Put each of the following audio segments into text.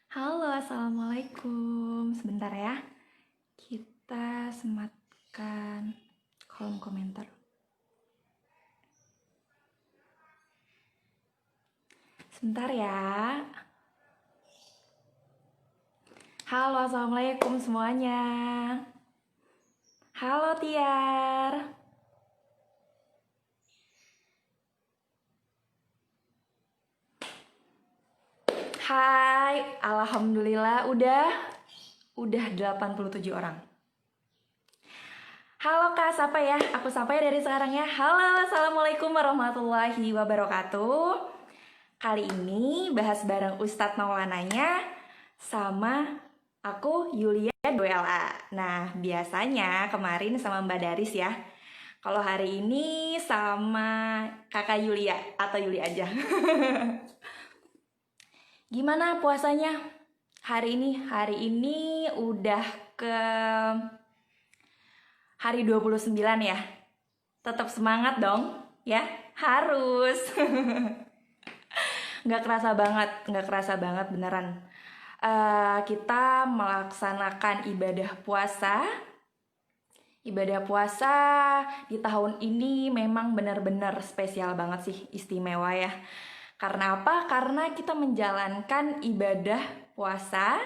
Halo, assalamualaikum. Sebentar ya, kita sematkan kolom komentar. Sebentar ya. Halo, assalamualaikum semuanya. Halo Tiar. Hai, alhamdulillah udah 87 orang. Halo Kak, sapa ya? Aku sapa ya dari sekarang ya. Halo, assalamualaikum warahmatullahi wabarakatuh. Kali ini bahas bareng Ustadz Maulananya sama aku Yulia Doela. Nah, biasanya kemarin sama Mbak Daris ya. Kalau hari ini sama Kakak Yulia atau Yuli aja. Gimana puasanya hari ini? Hari ini udah ke hari 29 ya. Tetap semangat dong, ya. Harus. Nggak kerasa banget beneran. Kita melaksanakan ibadah puasa. Ibadah puasa di tahun ini memang benar-benar spesial banget sih, istimewa ya. Karena apa? Karena kita menjalankan ibadah puasa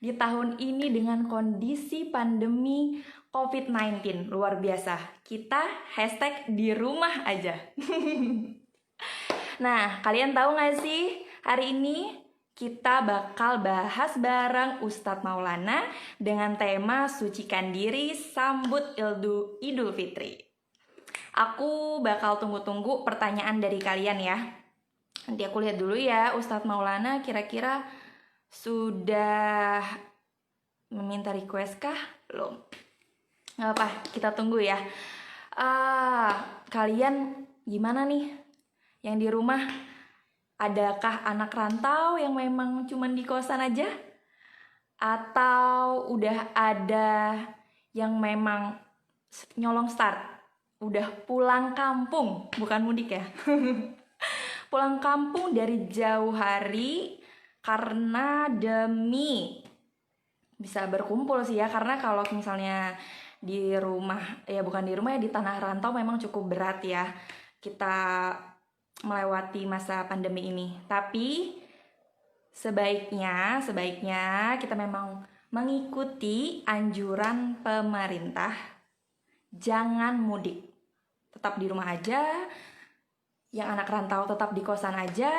di tahun ini dengan kondisi pandemi COVID-19. Luar biasa. Kita hashtag di rumah aja. Nah, kalian tahu gak sih hari ini kita bakal bahas bareng Ustadz Maulana dengan tema Sucikan Diri Sambut Idul Fitri. Aku bakal tunggu-tunggu pertanyaan dari kalian ya. Nanti aku lihat dulu ya, Ustadz Maulana kira-kira sudah meminta request kah? Belum. Gak apa, kita tunggu ya. Kalian gimana nih? Yang di rumah, adakah anak rantau yang memang cuma di kosan aja? Atau udah ada yang memang nyolong start? Udah pulang kampung, bukan mudik ya? Pulang kampung dari jauh hari karena demi bisa berkumpul sih ya. Karena kalau misalnya di rumah, ya bukan di rumah ya, di tanah rantau memang cukup berat ya kita melewati masa pandemi ini. Tapi sebaiknya kita memang mengikuti anjuran pemerintah. Jangan mudik, tetap di rumah aja. Yang anak rantau tetap di kosan aja.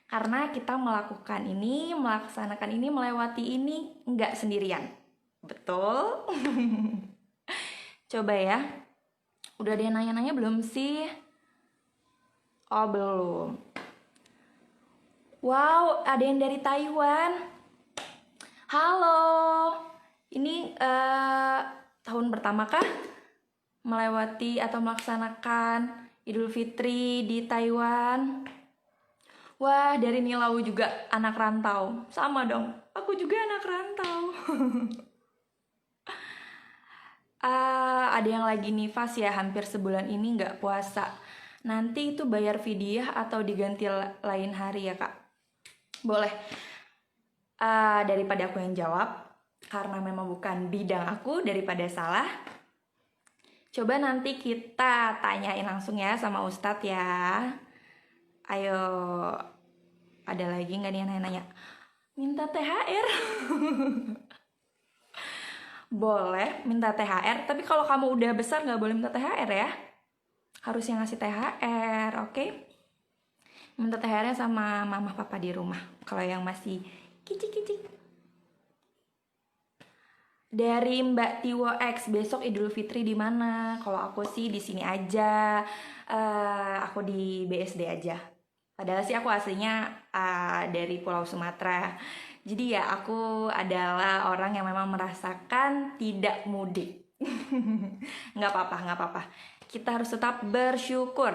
Karena kita melaksanakan ini, melewati ini nggak sendirian. Betul? Coba ya. Udah ada yang nanya-nanya belum sih? Oh, belum. Wow, ada yang dari Taiwan. Halo. Ini tahun pertama kah melewati atau melaksanakan Idul Fitri di Taiwan? Wah, dari Nilau juga anak rantau. Sama dong, aku juga anak rantau. Ada yang lagi nifas ya, hampir sebulan ini nggak puasa. Nanti itu bayar fidyah atau diganti lain hari ya kak? Boleh. Daripada aku yang jawab, karena memang bukan bidang aku, daripada salah, coba nanti kita tanyain langsung ya sama Ustadz ya. Ayo, ada lagi nggak nih yang nanya-nanya? Minta THR? Boleh minta THR, tapi kalau kamu udah besar nggak boleh minta THR ya. Harus yang ngasih THR, oke? Minta THR-nya sama mama papa di rumah. Kalau yang masih kicik-kicik. Dari Mbak Tiwo X, besok Idul Fitri di mana? Kalau aku sih di sini aja. Aku di BSD aja. Padahal sih aku aslinya dari Pulau Sumatera. Jadi ya aku adalah orang yang memang merasakan tidak mudik. Nggak apa-apa. Kita harus tetap bersyukur.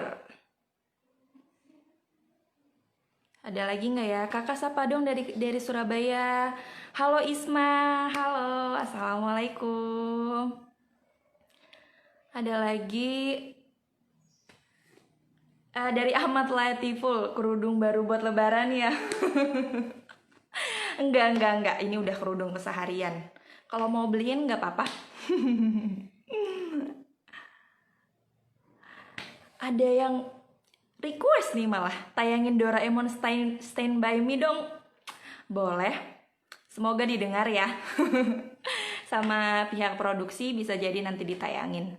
Ada lagi nggak ya? Kakak sapa dong dari Surabaya. Halo Isma, halo, assalamualaikum. Ada lagi dari Ahmad Latiful, kerudung baru buat lebaran ya. Enggak. Ini udah kerudung keseharian. Kalau mau beliin nggak apa-apa. Ada yang request nih malah tayangin Doraemon Stand By Me dong. Boleh. Semoga didengar ya. Sama pihak produksi, bisa jadi nanti ditayangin.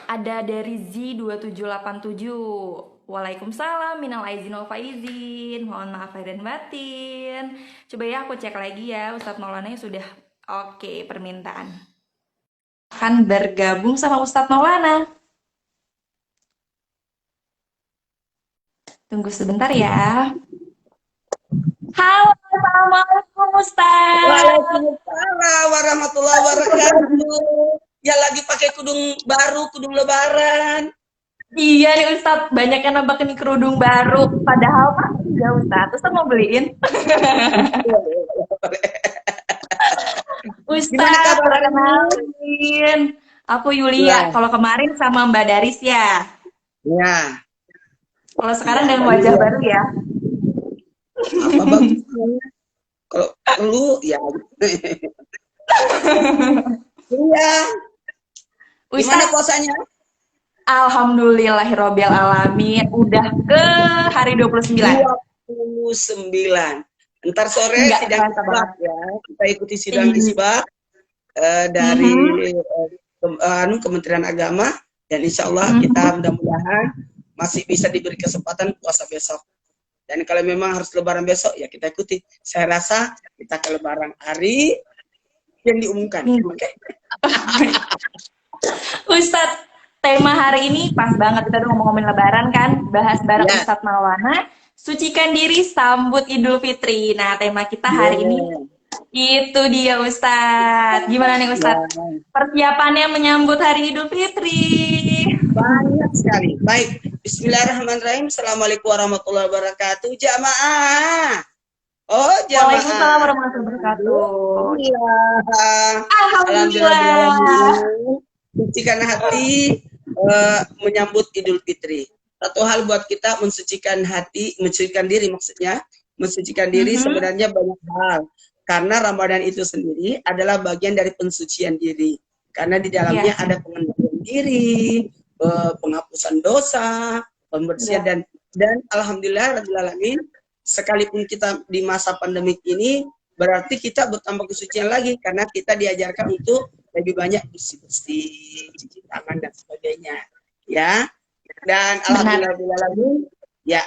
Ada dari Z2787. Waalaikumsalam, minal aizin wal faizin. Mohon maaf lahir dan batin. Coba ya aku cek lagi ya, Ustadz Maulana sudah oke permintaan. Akan bergabung sama Ustadz Maulana. Tunggu sebentar ya. Halo, Assalamualaikum Ustadz. Waalaikumsalam warahmatullahi wabarakatuh. Ya lagi pakai kudung baru, kudung lebaran. Iya nih Ustadz, banyak yang nambah ini kerudung baru. Padahal Pak, enggak Ustadz. Ustadz mau beliin? Ustadz, perkenalin. Aku Yulia. Kalau kemarin sama Mbak Daris ya. Ya. Kalau sekarang dengan wajah baru ya. Apa bagusnya? Kalau lu ya. Iya. Gimana puasanya? Alhamdulillahirobbil alamin. Udah ke hari 29. 29. Ntar sore sidang isbak ya. Kita ikuti sidang isbak dari Kementerian Agama, dan insya Allah kita mudah-mudahan masih bisa diberi kesempatan puasa besok. Dan kalau memang harus lebaran besok ya kita ikuti. Saya rasa kita ke lebaran hari yang diumumkan. Okay. Ustadz, tema hari ini pas banget, kita udah ngomongin lebaran kan, bahas bareng Ustadz Maulana, sucikan diri sambut Idul Fitri. Nah, tema kita hari ini itu dia Ustadz. Gimana nih Ustadz? Persiapannya menyambut hari Idul Fitri. Banyak sekali. Baik, bismillahirrahmanirrahim. Assalamualaikum warahmatullahi wabarakatuh. Jamaah. Oh, jamaah. Waalaikumsalam warahmatullahi wabarakatuh. Iya. Alhamdulillah. Sucikan hati menyambut Idul Fitri. Satu hal buat kita mensucikan hati, mensucikan diri maksudnya. Mensucikan diri sebenarnya banyak hal. Karena Ramadan itu sendiri adalah bagian dari pensucian diri. Karena di dalamnya ada pengendalian diri, penghapusan dosa, pembersihan dan alhamdulillah rabbil alamin, sekalipun kita di masa pandemik ini berarti kita bertambah kesucian lagi karena kita diajarkan untuk lebih banyak bersih-bersih, cuci tangan dan sebagainya. Ya. Dan alhamdulillah rabbil alamin, ya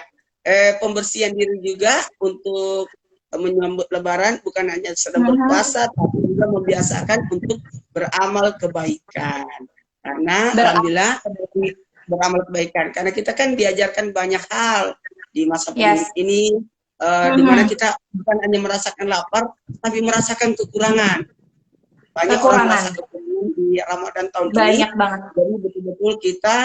pembersihan diri juga untuk menyambut lebaran bukan hanya sedang berpuasa tapi juga membiasakan untuk beramal kebaikan. Karena alhamdulillah beramal kebaikan. Karena kita kan diajarkan banyak hal di masa pandemi ini, di mana kita bukan hanya merasakan lapar, tapi merasakan kekurangan. Banyak orang merasa kekurangan di Ramadan tahun ini. Banyak banget. Jadi betul-betul kita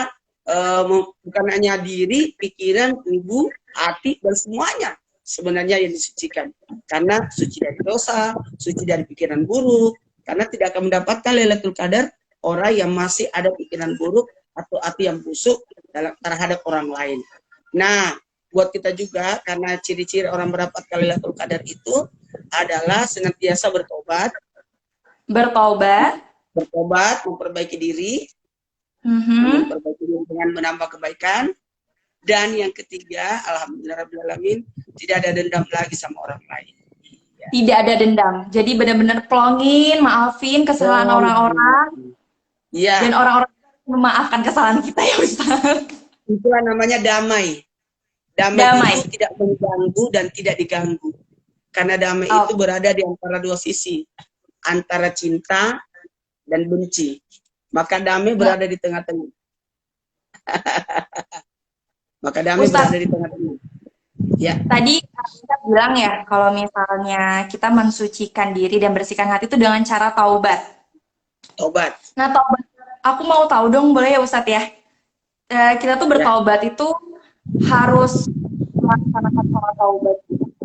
bukan hanya diri, pikiran, tubuh, hati, dan semuanya sebenarnya yang disucikan. Karena suci dari dosa, suci dari pikiran buruk. Karena tidak akan mendapatkan Lailatul Qadar orang yang masih ada pikiran buruk atau hati yang busuk terhadap orang lain. Nah, buat kita juga, karena ciri-ciri orang mendapatkan Lailatul Qadar itu adalah senantiasa bertobat, memperbaiki diri, memperbaiki diri dengan menambah kebaikan, dan yang ketiga, alhamdulillah rabbil alamin, tidak ada dendam lagi sama orang lain. Tidak ada dendam. Jadi benar-benar plongin, maafin kesalahan orang-orang. Ya. Dan orang-orang memaafkan kesalahan kita ya Ustaz. Itulah namanya damai. Damai itu tidak mengganggu dan tidak diganggu. Karena damai itu berada di antara dua sisi. Antara cinta dan benci. Maka damai berada di tengah-tengah. Maka damai Ustaz, berada di tengah-tengah. Ya. Tadi kita bilang ya, kalau misalnya kita mensucikan diri dan bersihkan hati itu dengan cara taubat. Tobat. Nah, taubat, aku mau tahu dong, boleh ya Ustadz ya? Kita tuh bertaubat itu harus melaksanakan sholat taubat,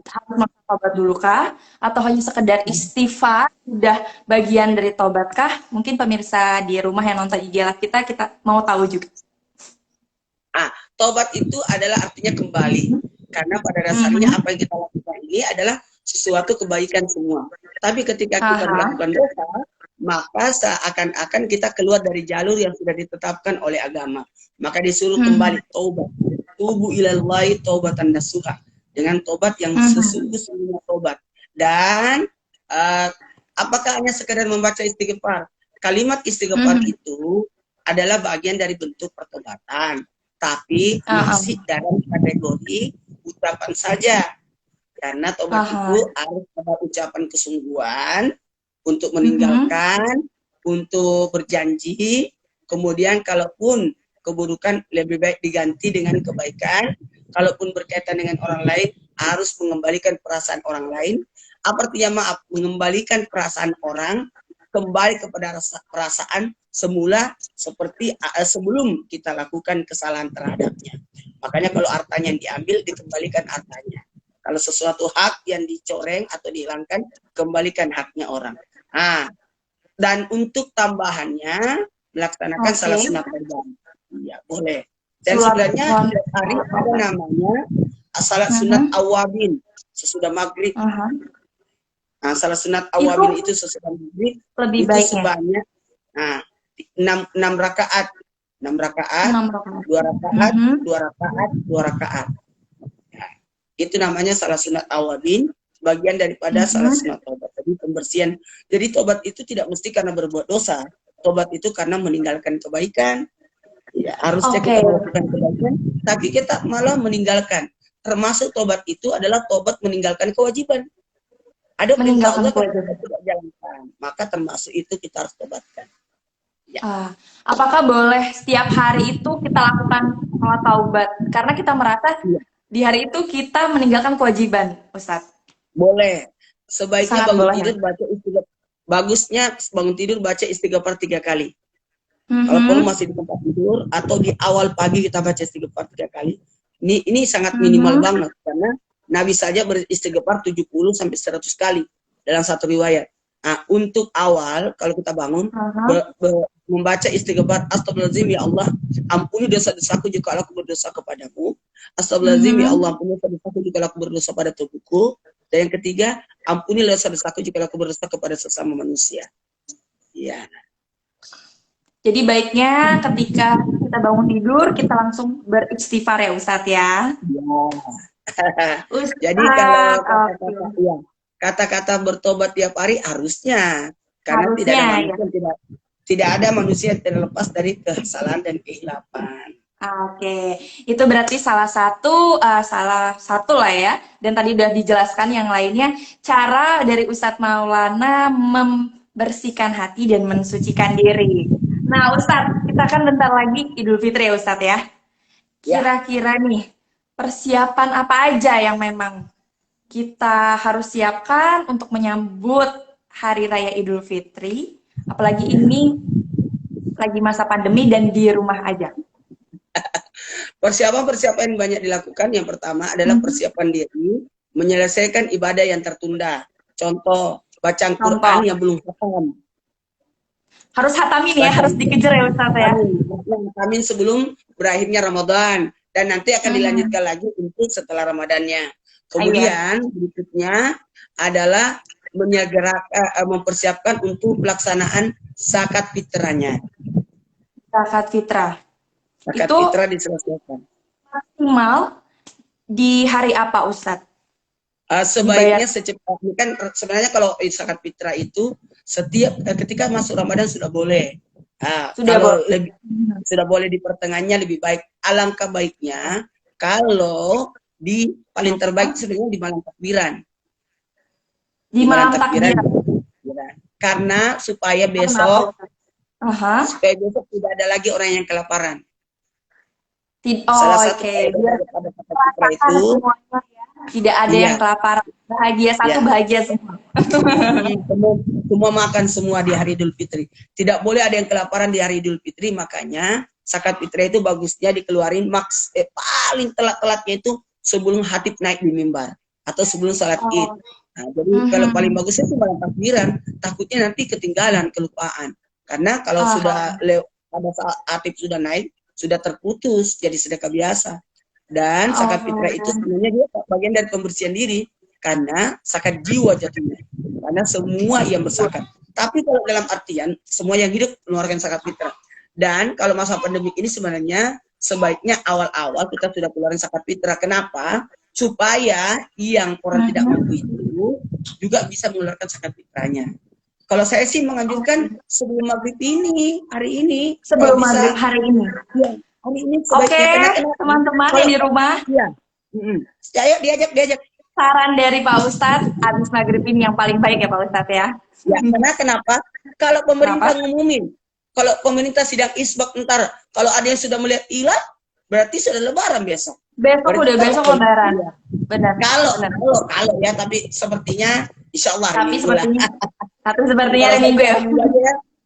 harus melaksanakan taubat dulu kah? Atau hanya sekedar istighfar, sudah bagian dari taubat kah? Mungkin pemirsa di rumah yang nonton IG Live kita mau tahu juga. Tobat itu adalah artinya kembali. Karena pada dasarnya apa yang kita lakukan ini adalah sesuatu kebaikan semua. Tapi ketika kita Aha. melakukan dosa, maka seakan-akan kita keluar dari jalur yang sudah ditetapkan oleh agama. Maka disuruh kembali taubat. Tubu ilallahi taubatan nasuha. Dengan tobat yang sesungguh-sungguhnya tobat. Dan apakah hanya sekedar membaca istighfar? Kalimat istighfar itu adalah bagian dari bentuk pertobatan, tapi masih dalam kategori ucapan saja. Karena tobat itu harus ada ucapan kesungguhan untuk meninggalkan, untuk berjanji, kemudian kalaupun keburukan lebih baik diganti dengan kebaikan, kalaupun berkaitan dengan orang lain harus mengembalikan perasaan orang lain. Apa artinya maaf? Mengembalikan perasaan orang kembali kepada perasaan semula seperti sebelum kita lakukan kesalahan terhadapnya. Makanya kalau hartanya yang diambil, dikembalikan hartanya. Kalau sesuatu hak yang dicoreng atau dihilangkan, kembalikan haknya orang. Nah, dan untuk tambahannya, melaksanakan salat sunat taubat. Iya, boleh. Dan sebenarnya hari ada namanya salat sunat awabin, sesudah maghrib. Nah, salat sunat awabin itu sesudah maghrib, lebih itu baiknya sebanyak 6 rakaat. 6 rakaat, 2 rakaat, 2 rakaat, 2 rakaat. Nah, itu namanya salat sunat awabin, bagian daripada salat sunat taubat. Jadi pembersihan. Jadi tobat itu tidak mesti karena berbuat dosa. Tobat itu karena meninggalkan kebaikan. Ya, harusnya kita melakukan kebaikan, tapi kita malah meninggalkan. Termasuk tobat itu adalah tobat meninggalkan kewajiban. Ada perintah Allah tapi kita tidak jalankan, maka termasuk itu kita harus tobatkan. Ya. Apakah boleh setiap hari itu kita lakukan sholat taubat? Karena kita merasa di hari itu kita meninggalkan kewajiban, Ustadz. Boleh. Sebaiknya bangun tidur baca istighfar. Bagusnya bangun tidur baca istighfar 3 kali. Kalau perlu masih di tempat tidur atau di awal pagi kita baca istighfar 3 kali. Ini sangat minimal banget karena Nabi saja beristighfar 70 sampai 100 kali dalam satu riwayat. Nah, untuk awal kalau kita bangun membaca istighfar, astagfirullahaladzim ya Allah, ampuni dosa-dosaku jika aku berdosa kepadamu. Astagfirullahaladzim ya Allah, ampuni dosa-dosaku jika aku berdosa pada tubuhku. Dan yang ketiga, ampunilah dosa-dosaku jika aku berdosa kepada sesama manusia. Iya. Jadi baiknya ketika kita bangun tidur kita langsung beristighfar ya Ustadz ya. Jadi kalau kata-kata bertobat tiap hari harusnya, karena tidak ada manusia yang terlepas dari kesalahan dan kehilapan. Oke, itu berarti salah satu lah ya. Dan tadi udah dijelaskan yang lainnya cara dari Ustadz Maulana membersihkan hati dan mensucikan diri. Nah Ustadz, kita kan bentar lagi Idul Fitri ya Ustadz ya. Kira-kira nih persiapan apa aja yang memang kita harus siapkan untuk menyambut Hari Raya Idul Fitri, apalagi ini lagi masa pandemi dan di rumah aja. Persiapan-persiapan yang banyak dilakukan. Yang pertama adalah persiapan diri menyelesaikan ibadah yang tertunda. Contoh, baca Quran yang belum khatam. Harus hatamin ya, harus dikejar ya Ustaz ya. Hatamin sebelum berakhirnya Ramadan. Dan nanti akan dilanjutkan lagi untuk setelah Ramadannya. Kemudian berikutnya adalah mempersiapkan untuk pelaksanaan zakat fitrahnya. Zakat fitrah. Zakat itu fitrah diselesaikan. Maksimal di hari apa Ustadz? Sebaiknya secepatnya. Kan sebenarnya kalau zakat fitrah itu setiap ketika masuk Ramadan sudah boleh. Sudah boleh di pertengahannya lebih baik. Alangkah baiknya kalau di paling terbaik sebenarnya di malam takbiran. Di malam takbiran. Karena supaya besok tidak ada lagi orang yang kelaparan. Salah satu pada fitrah itu tidak ada yang kelaparan. Bahagia satu, bahagia semua. Semua makan semua di hari Idul Fitri. Tidak boleh ada yang kelaparan di hari Idul Fitri. Makanya zakat fitrah itu bagusnya dikeluarin paling telat-telatnya itu sebelum khatib naik di mimbar atau sebelum salat Id. Nah, jadi kalau paling bagusnya itu malam takbiran. Takutnya nanti ketinggalan, kelupaan. Karena kalau sudah pada saat khatib sudah naik, sudah terputus jadi sedekah biasa. Dan zakat fitrah itu sebenarnya dia bagian dari pembersihan diri. karena zakat jiwa jatuhnya. Karena semua yang berzakat. Tapi kalau dalam artian semua yang hidup mengeluarkan zakat fitrah. Dan kalau masa pandemi ini sebenarnya sebaiknya awal-awal kita sudah keluarin zakat fitrah. Kenapa? Supaya yang orang tidak mampu itu juga bisa mengeluarkan zakat fitrahnya. Kalau saya sih menganjurkan sebelum maghrib ini, hari ini. Sebelum Kalau bisa, maghrib hari ini. ya, hari ini Oke, sebaiknya. teman-teman yang di rumah, Ya, ya, ayo diajak. saran dari Pak Ustadz, abis maghrib ini yang paling baik ya Pak Ustadz ya. Ya, karena kenapa? Kalau pemerintah ngumumin, kalau pemerintah sidang isbak ntar, kalau ada yang sudah melihat hilal, berarti sudah lebaran besok. Besok udah besok lebaran. Iya. Benar. Kalau ya, tapi sepertinya insya Allah hari Minggu lah. Tapi sepertinya hari Minggu ya.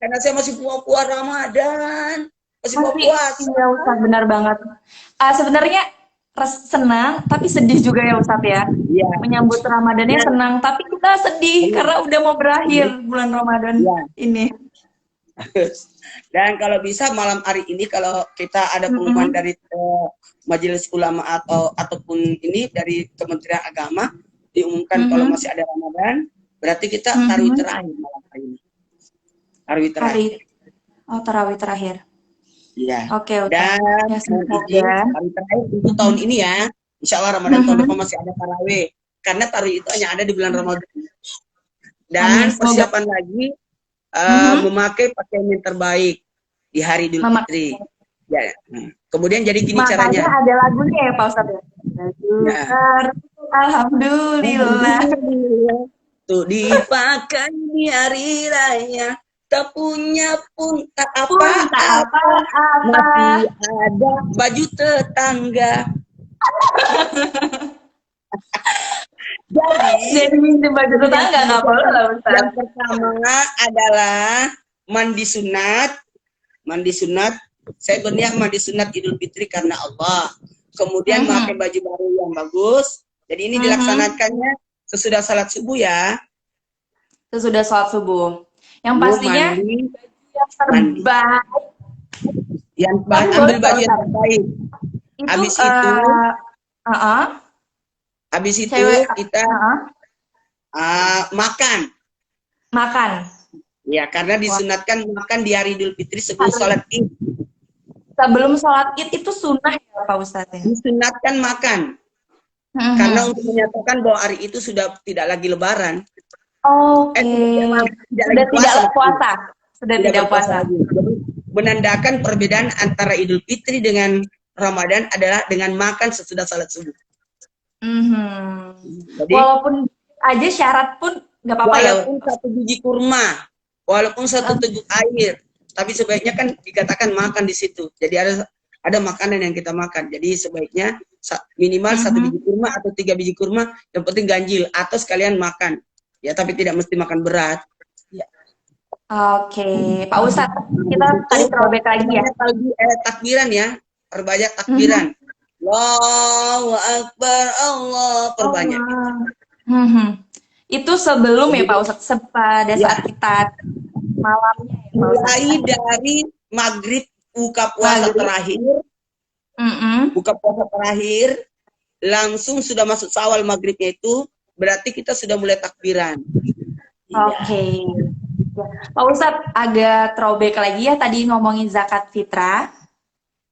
Karena saya masih puasa Ramadan, masih puasa. Iya Ustaz, benar banget. Sebenarnya senang, tapi sedih juga ya Ustaz ya. Iya. Menyambut Ramadannya senang, tapi kita sedih karena udah mau berakhir bulan Ramadan ini. Dan kalau bisa malam hari ini kalau kita ada pengumuman dari Majelis Ulama ataupun ini dari Kementerian Agama diumumkan kalau masih ada Ramadan, berarti kita tarawih terakhir malam hari ini. Tarawih terakhir. Tarawih terakhir. Iya. Oke. Dan tarawih terakhir untuk tahun ini ya. Insya Allah Ramadan tahun depan masih ada tarawih. Karena tarawih itu hanya ada di bulan Ramadan. Dan persiapan lagi memakai pakaian yang terbaik di hari Idul Fitri. Ya. Kemudian jadi gini caranya. Makanya ada lagunya ya Pak Ustadz ya. Alhamdulillah. Tuh dipakai di hari raya, tak punya pun tak apa-apa, masih ada baju tetangga. Jadi minjem baju tetangga nggak boleh lah Ustaz. Yang pertama adalah mandi sunat. Saya berniat mandi sunat Idul Fitri karena Allah. Kemudian memakai baju baru yang bagus. Jadi ini dilaksanakannya sesudah salat subuh ya. Sesudah salat subuh. Yang pastinya yang terbaik. Yang ambil baju yang terbaik. Habis itu kita makan. Ya, karena disunatkan makan di hari Idul Fitri sebelum salat Id. Sebelum sholat Id itu sunnah ya Pak Ustadz? Disunatkan makan. Karena untuk menyatakan bahwa hari itu sudah tidak lagi lebaran. Sudah tidak puasa. Jadi menandakan perbedaan antara Idul Fitri dengan Ramadan adalah dengan makan sesudah salat subuh. Jadi, walaupun aja syarat pun nggak apa-apa ya. Walaupun satu biji kurma, walaupun satu teguk air, tapi sebaiknya kan dikatakan makan di situ. Jadi ada makanan yang kita makan. Jadi sebaiknya minimal satu biji kurma atau 3 biji kurma, yang penting ganjil atau sekalian makan. Ya, tapi tidak mesti makan berat. Ya. Oke, Pak Ustadz, kita tadi throwback lagi ya. Takbiran ya, perbanyak takbiran. Allahu Akbar, Allah, perbanyak. Itu sebelum ya Pak Ustadz, pada saat kita malamnya ya, mulai dari maghrib buka puasa terakhir, buka puasa terakhir, langsung sudah masuk Syawal maghribnya itu, berarti kita sudah mulai takbiran. Oke. Pak Ustadz, agak throwback lagi ya, tadi ngomongin zakat fitrah.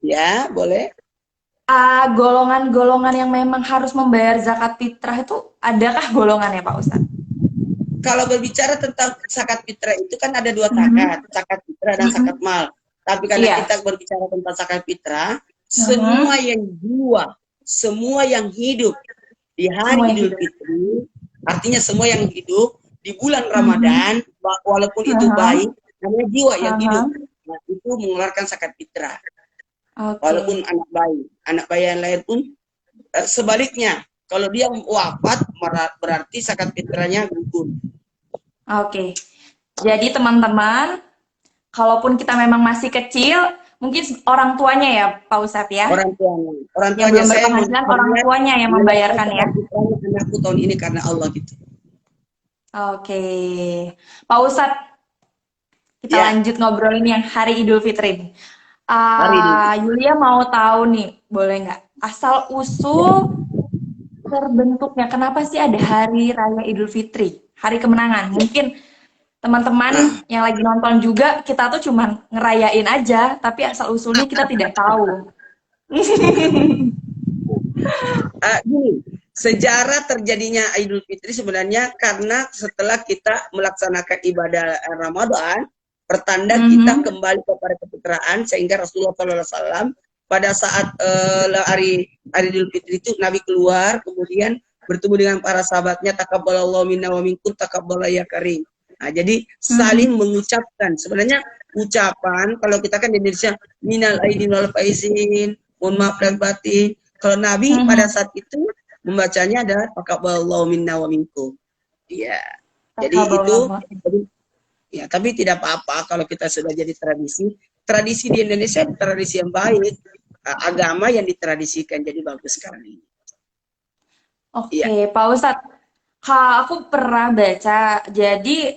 Ya, boleh. Golongan-golongan yang memang harus membayar zakat fitrah itu, adakah golongannya Pak Ustadz? Kalau berbicara tentang zakat fitrah itu kan ada 2 zakat fitrah dan zakat mal. Tapi karena kita berbicara tentang zakat fitrah, semua yang jiwa, semua yang hidup di hari Idul Fitri, artinya semua yang hidup di bulan Ramadan, walaupun itu baik, namanya jiwa yang hidup, nah, itu mengeluarkan zakat fitrah. Walaupun anak bayi yang lahir pun sebaliknya. Kalau dia wafat berarti zakat fitrahnya gugur. Oke. Jadi teman-teman, kalaupun kita memang masih kecil, mungkin orang tuanya ya Pak Ustadz ya. Orang tuanya. Yang belum berpenghasilan, orang tuanya yang membayarkan ya. Anakku tahun ini karena Allah gitu. Oke. Pak Ustadz, kita lanjut ngobrolin yang hari Idul Fitri. Yulia mau tahu nih, boleh nggak? Asal usul terbentuknya? Kenapa sih ada Hari Raya Idul Fitri, Hari Kemenangan? Mungkin teman-teman yang lagi nonton juga, kita tuh cuman ngerayain aja, tapi asal-usulnya kita tidak tahu. Gini, sejarah terjadinya Idul Fitri sebenarnya karena setelah kita melaksanakan ibadah Ramadan, pertanda kita Mhm, kembali kepada kefitraan sehingga Rasulullah SAW pada saat hari Idul Fitri itu Nabi keluar kemudian bertemu dengan para sahabatnya takabbalallahu minna wa minkum takabbala ya karim. Nah, jadi saling mhm, mengucapkan. Sebenarnya ucapan kalau kita kan di Indonesia minal aidin wal faizin, mohon maaf dan batin. Kalau Nabi pada mhm. saat itu membacanya adalah taqabbalallahu minna wa minkum. Iya. Jadi itu Taqabbalallahu. ya, tapi tidak apa-apa kalau kita sudah jadi tradisi. Tradisi di Indonesia tradisi yang baik, agama yang ditradisikan jadi bagus sekali. Iya. Oke, Pak Ustadz. Aku pernah baca, jadi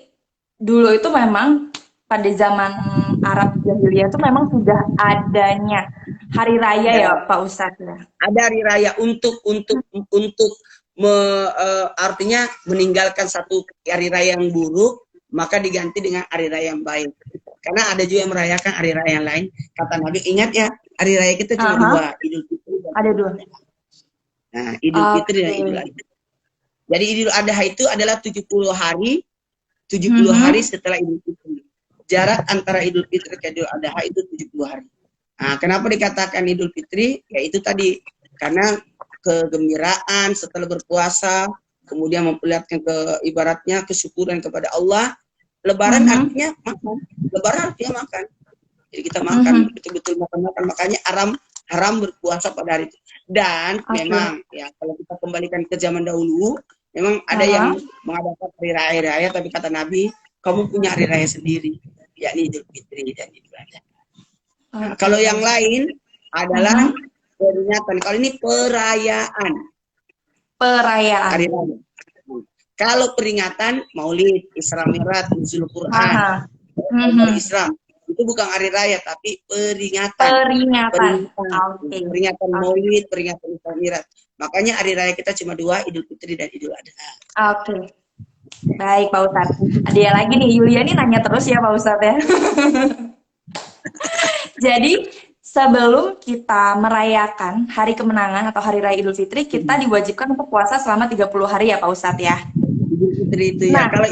dulu itu memang pada zaman Arab Jahiliyah itu memang sudah adanya hari raya ya Ya, Pak Ustadz ya. ada hari raya untuk artinya meninggalkan satu hari raya yang buruk maka diganti dengan hari raya yang baik karena ada juga yang merayakan hari raya yang lain kata Nabi ingat ya hari raya kita cuma Aha, dua Idul Fitri dan ada Idul dua. Adha. Nah Idul Fitri dan Oke. Idul Adha jadi Idul Adha itu adalah 70 hari 70 hari Mhm, setelah Idul Fitri jarak antara Idul Fitri ke Idul Adha itu 70 hari. Nah, kenapa dikatakan Idul Fitri? Ya itu tadi karena kegembiraan setelah berpuasa, kemudian memperlihatkan ke ibaratnya kesyukuran kepada Allah. Lebaran mhm, artinya makan. Lebaran artinya makan. Jadi kita makan mhm. betul-betul makan-makan. Makanya haram berpuasa pada hari itu. Dan Oke. memang ya kalau kita kembalikan ke zaman dahulu, memang ada Aha, yang mengadakan hari raya, tapi kata Nabi, kamu punya hari raya sendiri, yakni Idul Fitri dan Idul Adha. Nah, oke kalau Pak yang Ustadz. lain adalah Mhm. peringatan. Kalau ini perayaan Perayaan. hari raya. Kalau peringatan Maulid, Isra Mi'raj, Nuzul Quran, Aha. baru Mhm. Islam. Itu bukan hari raya tapi peringatan. Peringatan. Peringatan, Oke. peringatan Oke. Maulid, peringatan Isra Mi'raj. Makanya hari raya kita cuma dua, Idul Fitri dan Idul Adha. Oke. Baik Pak Ustadz. Ada lagi nih, Yulia nih nanya terus ya Pak Ustadz ya. Jadi sebelum kita merayakan hari kemenangan atau hari raya Idul Fitri, kita diwajibkan untuk puasa selama 30 hari ya Pak Ustadz ya. Idul Fitri itu ya. Nah, Kalau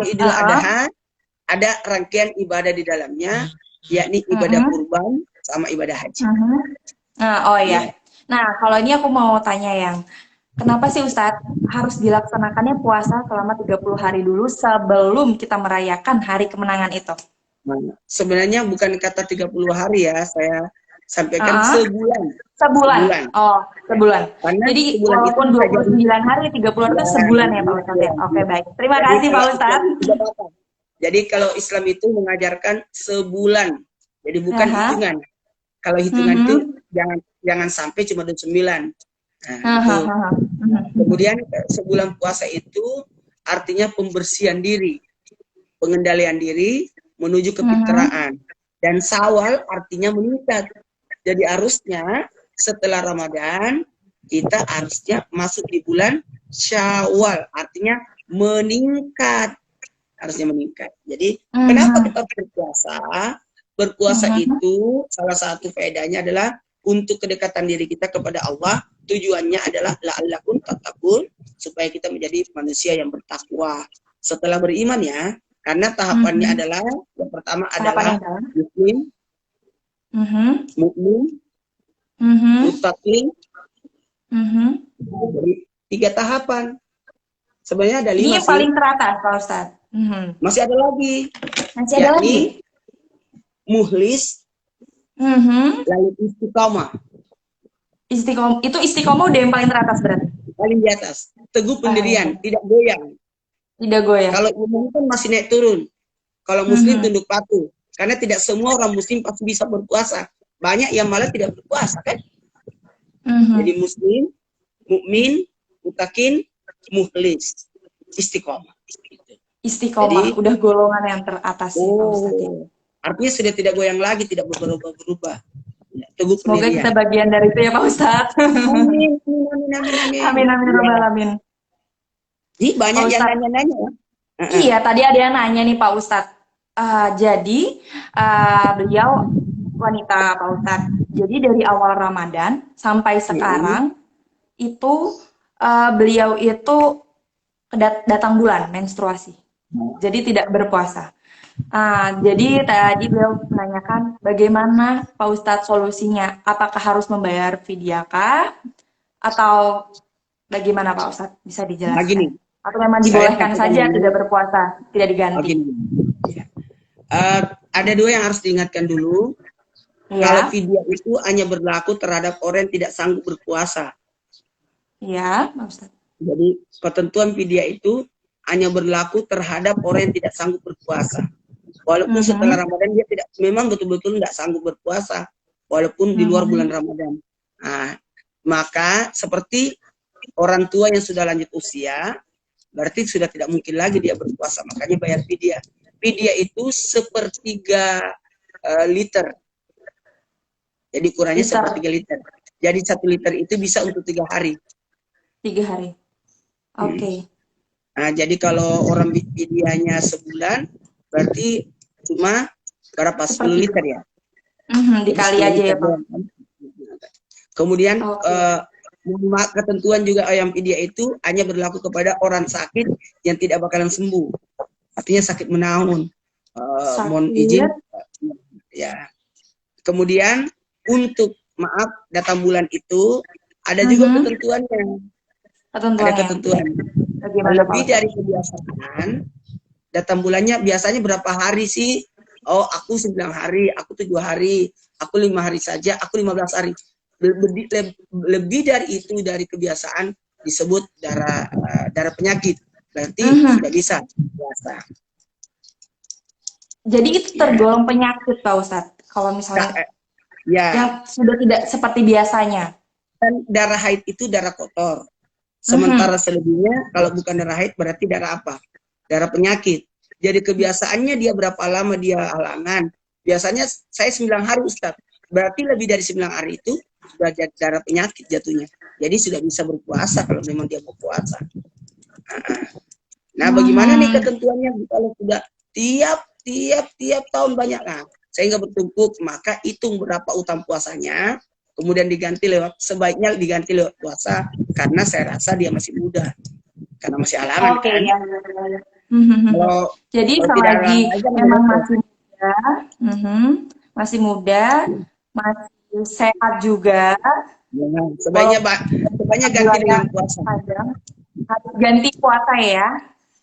Idul uh-uh, Adha ada rangkaian ibadah di dalamnya, yakni ibadah uh-uh, kurban sama ibadah haji. uh-uh. Nah, oh ya. Ya, Nah, kalau ini aku mau tanya yang, kenapa sih Ustadz harus dilaksanakannya puasa selama 30 hari dulu sebelum kita merayakan hari kemenangan itu? nah, sebenarnya bukan kata 30 hari ya, saya sampaikan Uh-uh. sebulan. Sebulan. Sebulan. Oh, sebulan. Karena Jadi sebulan itu walaupun bisa dua puluh jadi sembilan hari, 30 hari ya, itu sebulan ya Pak ya, Ustadz ya, ya. Oke, ya. baik. Terima Jadi kasih Pak kalau Islam Ustadz. itu tidak apa. Jadi kalau Islam itu mengajarkan sebulan. Jadi bukan Aha. hitungan. Kalau hitungan itu Mhm. jangan sampai cuma 29. Nah, Aha, itu. aha. Nah, Mhm. kemudian sebulan puasa itu artinya pembersihan diri, pengendalian diri menuju Mhm. kefitraan. Dan Sawal artinya meningkat. Jadi harusnya setelah Ramadan kita harusnya masuk di bulan Syawal, artinya meningkat, harusnya meningkat. Jadi kenapa Mhm. kita berpuasa? Berpuasa Mhm. itu salah satu faedahnya adalah untuk kedekatan diri kita kepada Allah. Tujuannya adalah la'allakum tattaqun, supaya kita menjadi manusia yang bertakwa. Setelah beriman ya, karena tahapannya Mhm. adalah yang pertama Tahapan adalah yang dalam. muslim, Mhm. mukmin, Mhm. muttaqin. Mhm. Jadi 3 tahapan. Sebenarnya ada Ini 5 yang sih. paling teratas Pak Ustadz. Mhm. Masih ada lagi, Masih ada lagi? yakni muhlis, Mhm. lalu istiqamah, Itu istiqomah udah yang paling teratas berarti. paling di atas. Teguh pendirian, Baik. tidak goyang. Tidak goyah. Kalau iman kan masih naik turun. Kalau muslim Mhm. tunduk patuh. Karena tidak semua orang muslim pasti bisa berpuasa. Banyak yang malah tidak berpuasa kan. Jadi Mhm. muslim, mukmin, mutakin, muhlis, istiqomah. Gitu. Istiqomah, Jadi, udah golongan yang teratas sih Pak Ustadz ya. artinya sudah tidak goyang lagi, tidak berubah-ubah. Ya, teguh Semoga kita pendirian. bagian dari itu ya Pak Ustadz. Amin, amin, amin, amin. Amin amin Iya. rabbal alamin. Ih, Pak banyak yang Ustadz, nanya-nanya. Heeh. iya tadi ada yang nanya nih Pak Ustadz. Jadi beliau wanita Pak Ustadz. Jadi dari awal Ramadan sampai Mm-mm. sekarang itu beliau itu datang bulan menstruasi. Jadi tidak berpuasa. Jadi tadi beliau menanyakan bagaimana Pak Ustadz solusinya? Apakah harus membayar fidyakah atau bagaimana Pak Ustadz? Bisa Nah, gini, dijelaskan? Atau memang saya dibolehkan sampaikan saja tidak dulu. berpuasa, tidak Oh, diganti? gini. Ya. Ada dua yang harus diingatkan dulu. Kalau Iya, fidyah itu hanya berlaku terhadap orang yang tidak sanggup berpuasa. iya, Pak Ustadz. Jadi ketentuan fidyah itu hanya berlaku terhadap orang yang tidak sanggup berpuasa. Walaupun setelah Mhm, Ramadan dia tidak, memang betul-betul nggak sanggup berpuasa, walaupun di luar bulan mhm. Ramadan. Nah, maka seperti orang tua yang sudah lanjut usia, berarti sudah tidak mungkin lagi dia berpuasa, makanya bayar fidyah. Fidyah itu sepertiga liter, jadi ukurannya Liter, sepertiga liter. Jadi 1 liter itu bisa untuk 3 hari. 3 hari. Hmm. Oke. Nah, jadi kalau orang fidyahnya sebulan, berarti cuma berapa? 10 Seperti liter ya. Jadi dikali 10 aja liter ya Pak. doang kan. Kemudian Oke. ketentuan juga ayam fidyah itu hanya berlaku kepada orang sakit yang tidak bakalan sembuh. Artinya sakit menaun. Mohon izin Sakit. ya. Kemudian untuk maaf datang bulan itu ada juga Mhm. ketentuannya. Ada Ketentuannya. ketentuan. Bagaimana Pak Lebih Ustadz? dari kebiasaan, datang bulannya biasanya berapa hari sih? Oh, aku 9 hari, aku 7 hari, aku 5 hari saja, aku 15 hari. Lebih dari itu dari kebiasaan disebut darah penyakit. Berarti Mhm. tidak bisa puasa. Jadi itu Ya. tergolong penyakit Pak Ustadz. Kalau misalnya Ya, yang sudah tidak seperti biasanya. kan darah haid itu darah kotor. Sementara Mhm. selebihnya kalau bukan darah haid berarti darah apa? Darah penyakit. Jadi kebiasaannya dia berapa lama dia halangan. Biasanya saya 9 hari Ustaz. Berarti lebih dari 9 hari itu sudah jadi darah penyakit jatuhnya. Jadi sudah bisa berpuasa kalau memang dia mau puasa. Nah, bagaimana nih Hmm. ketentuannya kalau sudah tiap tahun banyak, nah, sehingga bertumpuk, maka hitung berapa utang puasanya, kemudian sebaiknya diganti lewat puasa, karena saya rasa dia masih muda, karena masih halangan Oke, kan. ya. Mhm. Kalau Jadi kalau tidak selagi halangan aja memang menurut masih muda, mhm, masih muda, masih sehat juga, ya, walaupun sebaiknya ganti bulannya dengan puasa. panjang, harus ganti puasa ya.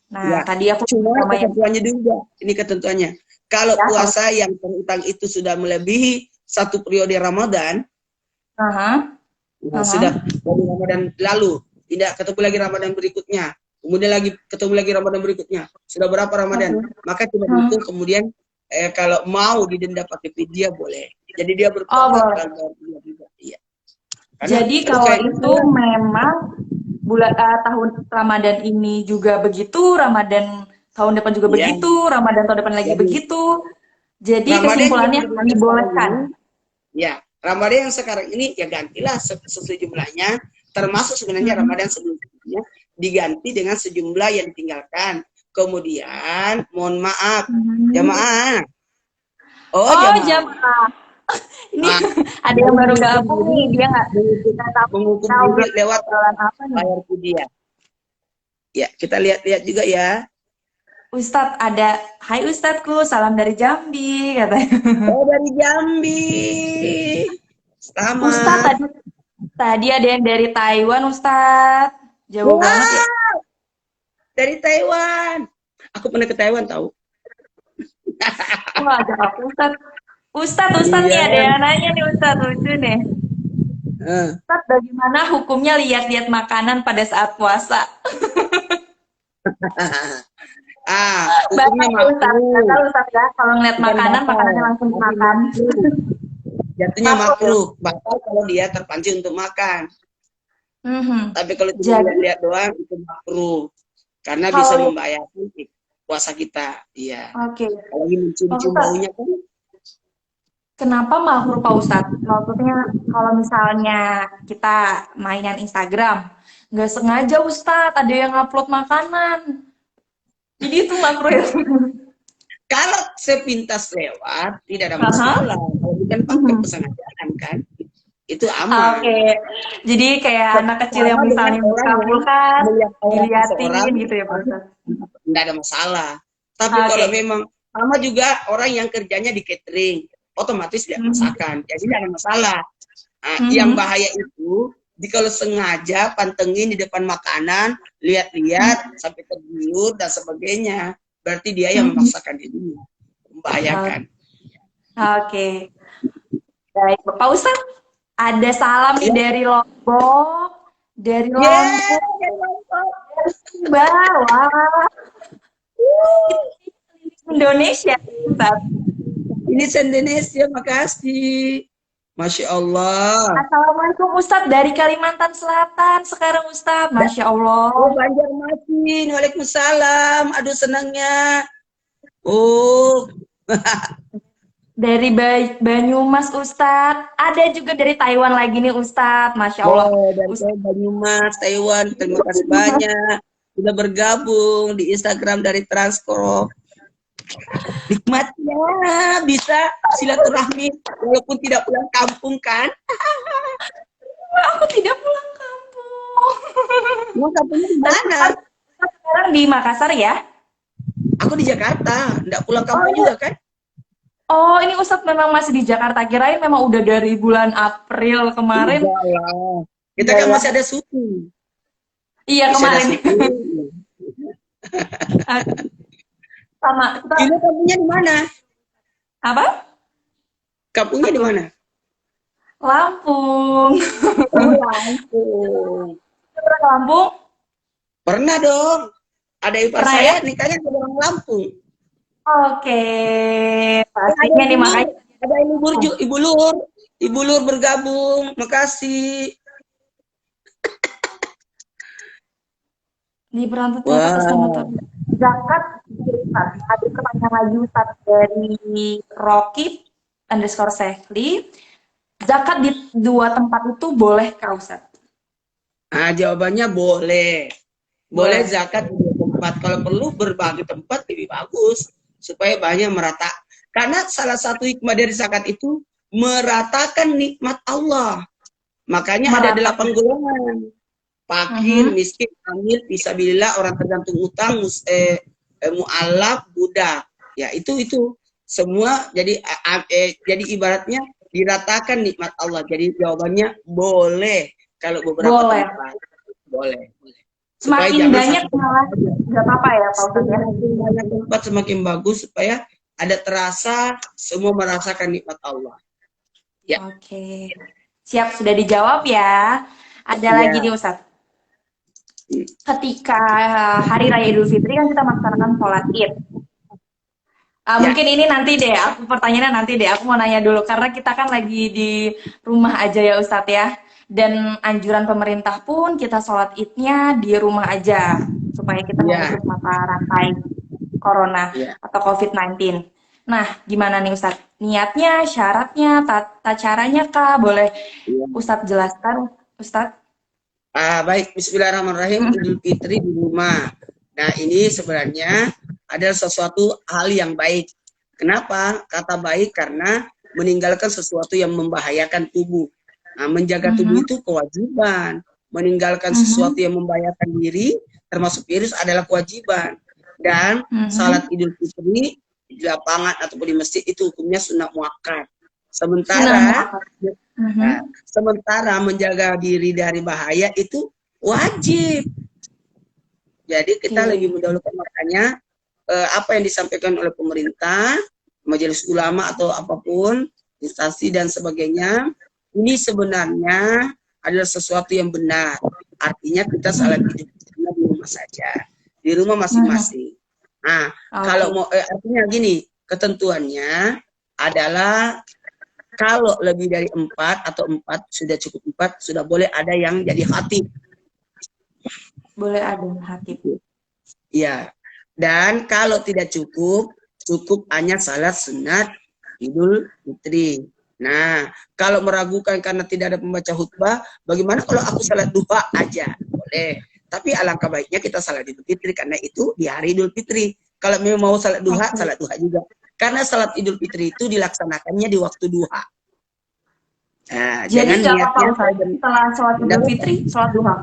Nah, Ya, tadi aku cuma sama yang ketentuannya juga. Ini ketentuannya. Kalau ya, Pak puasa Ustadz. yang terutang itu sudah melebihi 1 periode Ramadan, Aha, nah, sudah aha. dari Ramadan lalu, tidak ketemu lagi Ramadan berikutnya, kemudian lagi ketemu lagi Ramadan berikutnya, sudah berapa Ramadan? Oke. Maka tidak Hmm. dihitung kemudian kalau mau didenda pakai fidyah boleh. Jadi dia Oh, berpuasa boleh. kalau juga. Iya. Karena Jadi kalau kayak itu gitu ya. memang tahun Ramadan ini juga begitu, Ramadan tahun depan juga Iya. begitu, Ramadan tahun depan lagi Jadi begitu. Jadi Ramadan yang kesimpulannya sekarang dibolehkan. ini, ya Ramadan yang sekarang ini ya gantilah sesuai jumlahnya, termasuk sebenarnya Mhm. Ramadan sebelumnya diganti dengan sejumlah yang ditinggalkan. Kemudian mohon maaf Mhm. jamaah. Oh, Oh, jamaah. jamaah. Ini Nah, ada yang baru baru menghukum gabung diri, nih, dia menghukum nggak tahu diri lewat obrolan apa nih. bayar fidyah. Ya, kita lihat-lihat juga ya. Ustadz ada, Hai Ustadzku, salam dari Jambi, katanya. Oh, dari Jambi. Ustadz Selamat. tadi ada yang dari Taiwan, Ustadz. Jauh banget ya. Wah, dari Taiwan. Aku pernah ke Taiwan tahu. Wah, ada aku Ustadz. Ustadz nih Iya. ada yang nanya nih Ustadz, lucu nih. Eh. Ustadz, bagaimana hukumnya lihat-lihat makanan pada saat puasa? Hukumnya Batal ya Ustadz, makruh. batal Ustadz ya. Kalau ngeliat Bukan makanan, batal, makanannya langsung tapi dimakan. makruh. Jatuhnya Makruh ya. makruh. Batal kalau dia terpancing untuk makan. Mhm. Tapi kalau cuma Jadi lihat-lihat doang itu makruh. Karena bisa kalau membahayakan puasa kita. Iya. oke, Apalagi Pak mencium-cium Ustadz, baunya kan. Kenapa mahur Pak Ustadz? Maksudnya kalau misalnya kita mainan Instagram, nggak sengaja Ustadz ada yang upload makanan. Jadi itu makruh ya. Kalau sepintas lewat tidak ada Aha. masalah. Kalau bukan pakai kesengajaan kan, itu aman. Oke. Jadi kayak anak kecil yang Sama dengan misalnya orang buka yang kulkas, melihat orang seseorang, diliatin gitu ya Pak Ustadz. tidak ada masalah. Tapi kalau Oke. memang sama juga orang yang kerjanya di catering, otomatis dia Mhm. masakan, jadi tidak ada masalah. Nah, yang Mhm. bahaya itu, kalau sengaja pantengin di depan makanan, lihat-lihat sampai tergiur dan sebagainya, berarti dia yang Mhm. memaksakan diri, membahayakan. Oke. Baik, Pak Ustadz, ada salam nih Ya, dari Lombok, dari yeah, Lampung, dari Sumba. Wah, Indonesia, Ustadz. ini se-Indonesia, makasih. Masya Allah. Assalamualaikum Ustadz dari Kalimantan Selatan sekarang Ustadz. Masya Allah. Oh, Banjarmasin. Waalaikumsalam. Aduh, senangnya. Oh, Dari Banyumas Ustadz. Ada juga dari Taiwan lagi nih Ustadz. Masya Allah. oh, dari Ustadz. Banyumas, Taiwan. Terima kasih banyak. Sudah bergabung di Instagram dari Transcorp. Nikmatnya bisa silaturahmi walaupun tidak pulang kampung kan. Aku tidak pulang kampung. Emang kampungnya di Tapi mana? Ustadz sekarang di Makassar ya. Aku di Jakarta. Tidak pulang Oh, kampung iya. juga kan? Oh, ini Ustadz memang masih di Jakarta. Kirain memang udah dari bulan April kemarin. Enggak lah. Kita Iya kan ya. masih ada suku. Iya Masih ada kemarin. suku. Sama kita Ini kampungnya di mana? apa? Kampungnya di mana? Lampung. Oh, Lampung. Pernah ke Lampung? Pernah dong. Ada ipar Pernah ya? saya nikahnya ke orang Lampung. Oke. Ada Pastinya ibu nih lur, makanya. ada ibu lur bergabung. Makasih. Di perantau zakat Wah, Ustaz. Zakat Ustaz. Ada pertanyaan lagi Ustaz dari Rocky underscore Sehli. Zakat di dua tempat itu boleh kah Ustaz? nah jawabannya boleh. Boleh Boleh. zakat di dua tempat. Kalau perlu berbagi tempat lebih bagus supaya banyak merata. Karena salah satu hikmah dari zakat itu meratakan nikmat Allah. Makanya ada Merata. 8 golongan. Fakir, Mhm. miskin, amil, fisabilillah, orang tergantung utang, mu'alaf, budak. Ya, itu semua jadi ibaratnya diratakan nikmat Allah. Jadi jawabannya boleh kalau beberapa Boleh. tempat. Boleh, boleh. Supaya Semakin jangan banyak satu tempat malah aja. nggak apa-apa ya Pak Ustaz ya. Semakin banyak tempat semakin bagus supaya ada terasa semua merasakan nikmat Allah. Ya, Oke. Siap sudah dijawab ya. Ada lagi nih ya. Ustaz. Ketika Hari Raya Idul Fitri kan kita melaksanakan sholat Id. Ya, Mungkin ini nanti deh, aku pertanyaannya nanti deh. Aku mau nanya dulu karena kita kan lagi di rumah aja ya Ustadz ya. Dan anjuran pemerintah pun kita sholat Idnya di rumah aja supaya kita ya, memutus mata rantai corona ya. atau COVID-19. Nah, gimana nih Ustadz? Niatnya, syaratnya, tata caranya kah? Boleh Ya. Ustadz jelaskan, Ustadz? Baik, Bismillahirrahmanirrahim. Hmm. Idul Fitri di rumah. Nah, ini sebenarnya adalah sesuatu hal yang baik. Kenapa? Kata baik karena meninggalkan sesuatu yang membahayakan tubuh. Nah, menjaga tubuh Mhm. itu kewajiban. Meninggalkan sesuatu Mhm. yang membahayakan diri, termasuk virus, adalah kewajiban. Dan salat Mhm. Idul Fitri di lapangan ataupun di masjid itu hukumnya sunnah muakkad. Sunnah Sementara muakkad. Nah, Mhm. sementara menjaga diri dari bahaya itu wajib. Jadi kita lebih Oke. mendahulukan makanya apa yang disampaikan oleh pemerintah, majelis ulama atau apapun, instansi dan sebagainya, ini sebenarnya adalah sesuatu yang benar. Artinya kita salat Mhm. Idul Fitri di rumah saja, di rumah Mhm. masing-masing. Nah, kalau Oke. mau artinya gini, ketentuannya adalah kalau lebih dari 4 atau 4 sudah cukup 4 sudah boleh ada yang jadi khatib. Boleh ada hatib. Ya. Dan kalau tidak cukup, cukup hanya salat sunat Idul Fitri. Nah, kalau meragukan karena tidak ada pembaca khutbah, bagaimana kalau aku salat duha aja? Boleh. Tapi alangkah baiknya kita salat Idul Fitri karena itu di hari Idul Fitri. Kalau memang mau salat Oke. duha juga. Karena salat Idul Fitri itu dilaksanakannya di waktu duha. Nah, Jadi jangan nggak apa-apa niatnya Ustaz, setelah sholat Idul Fitri, sholat duha.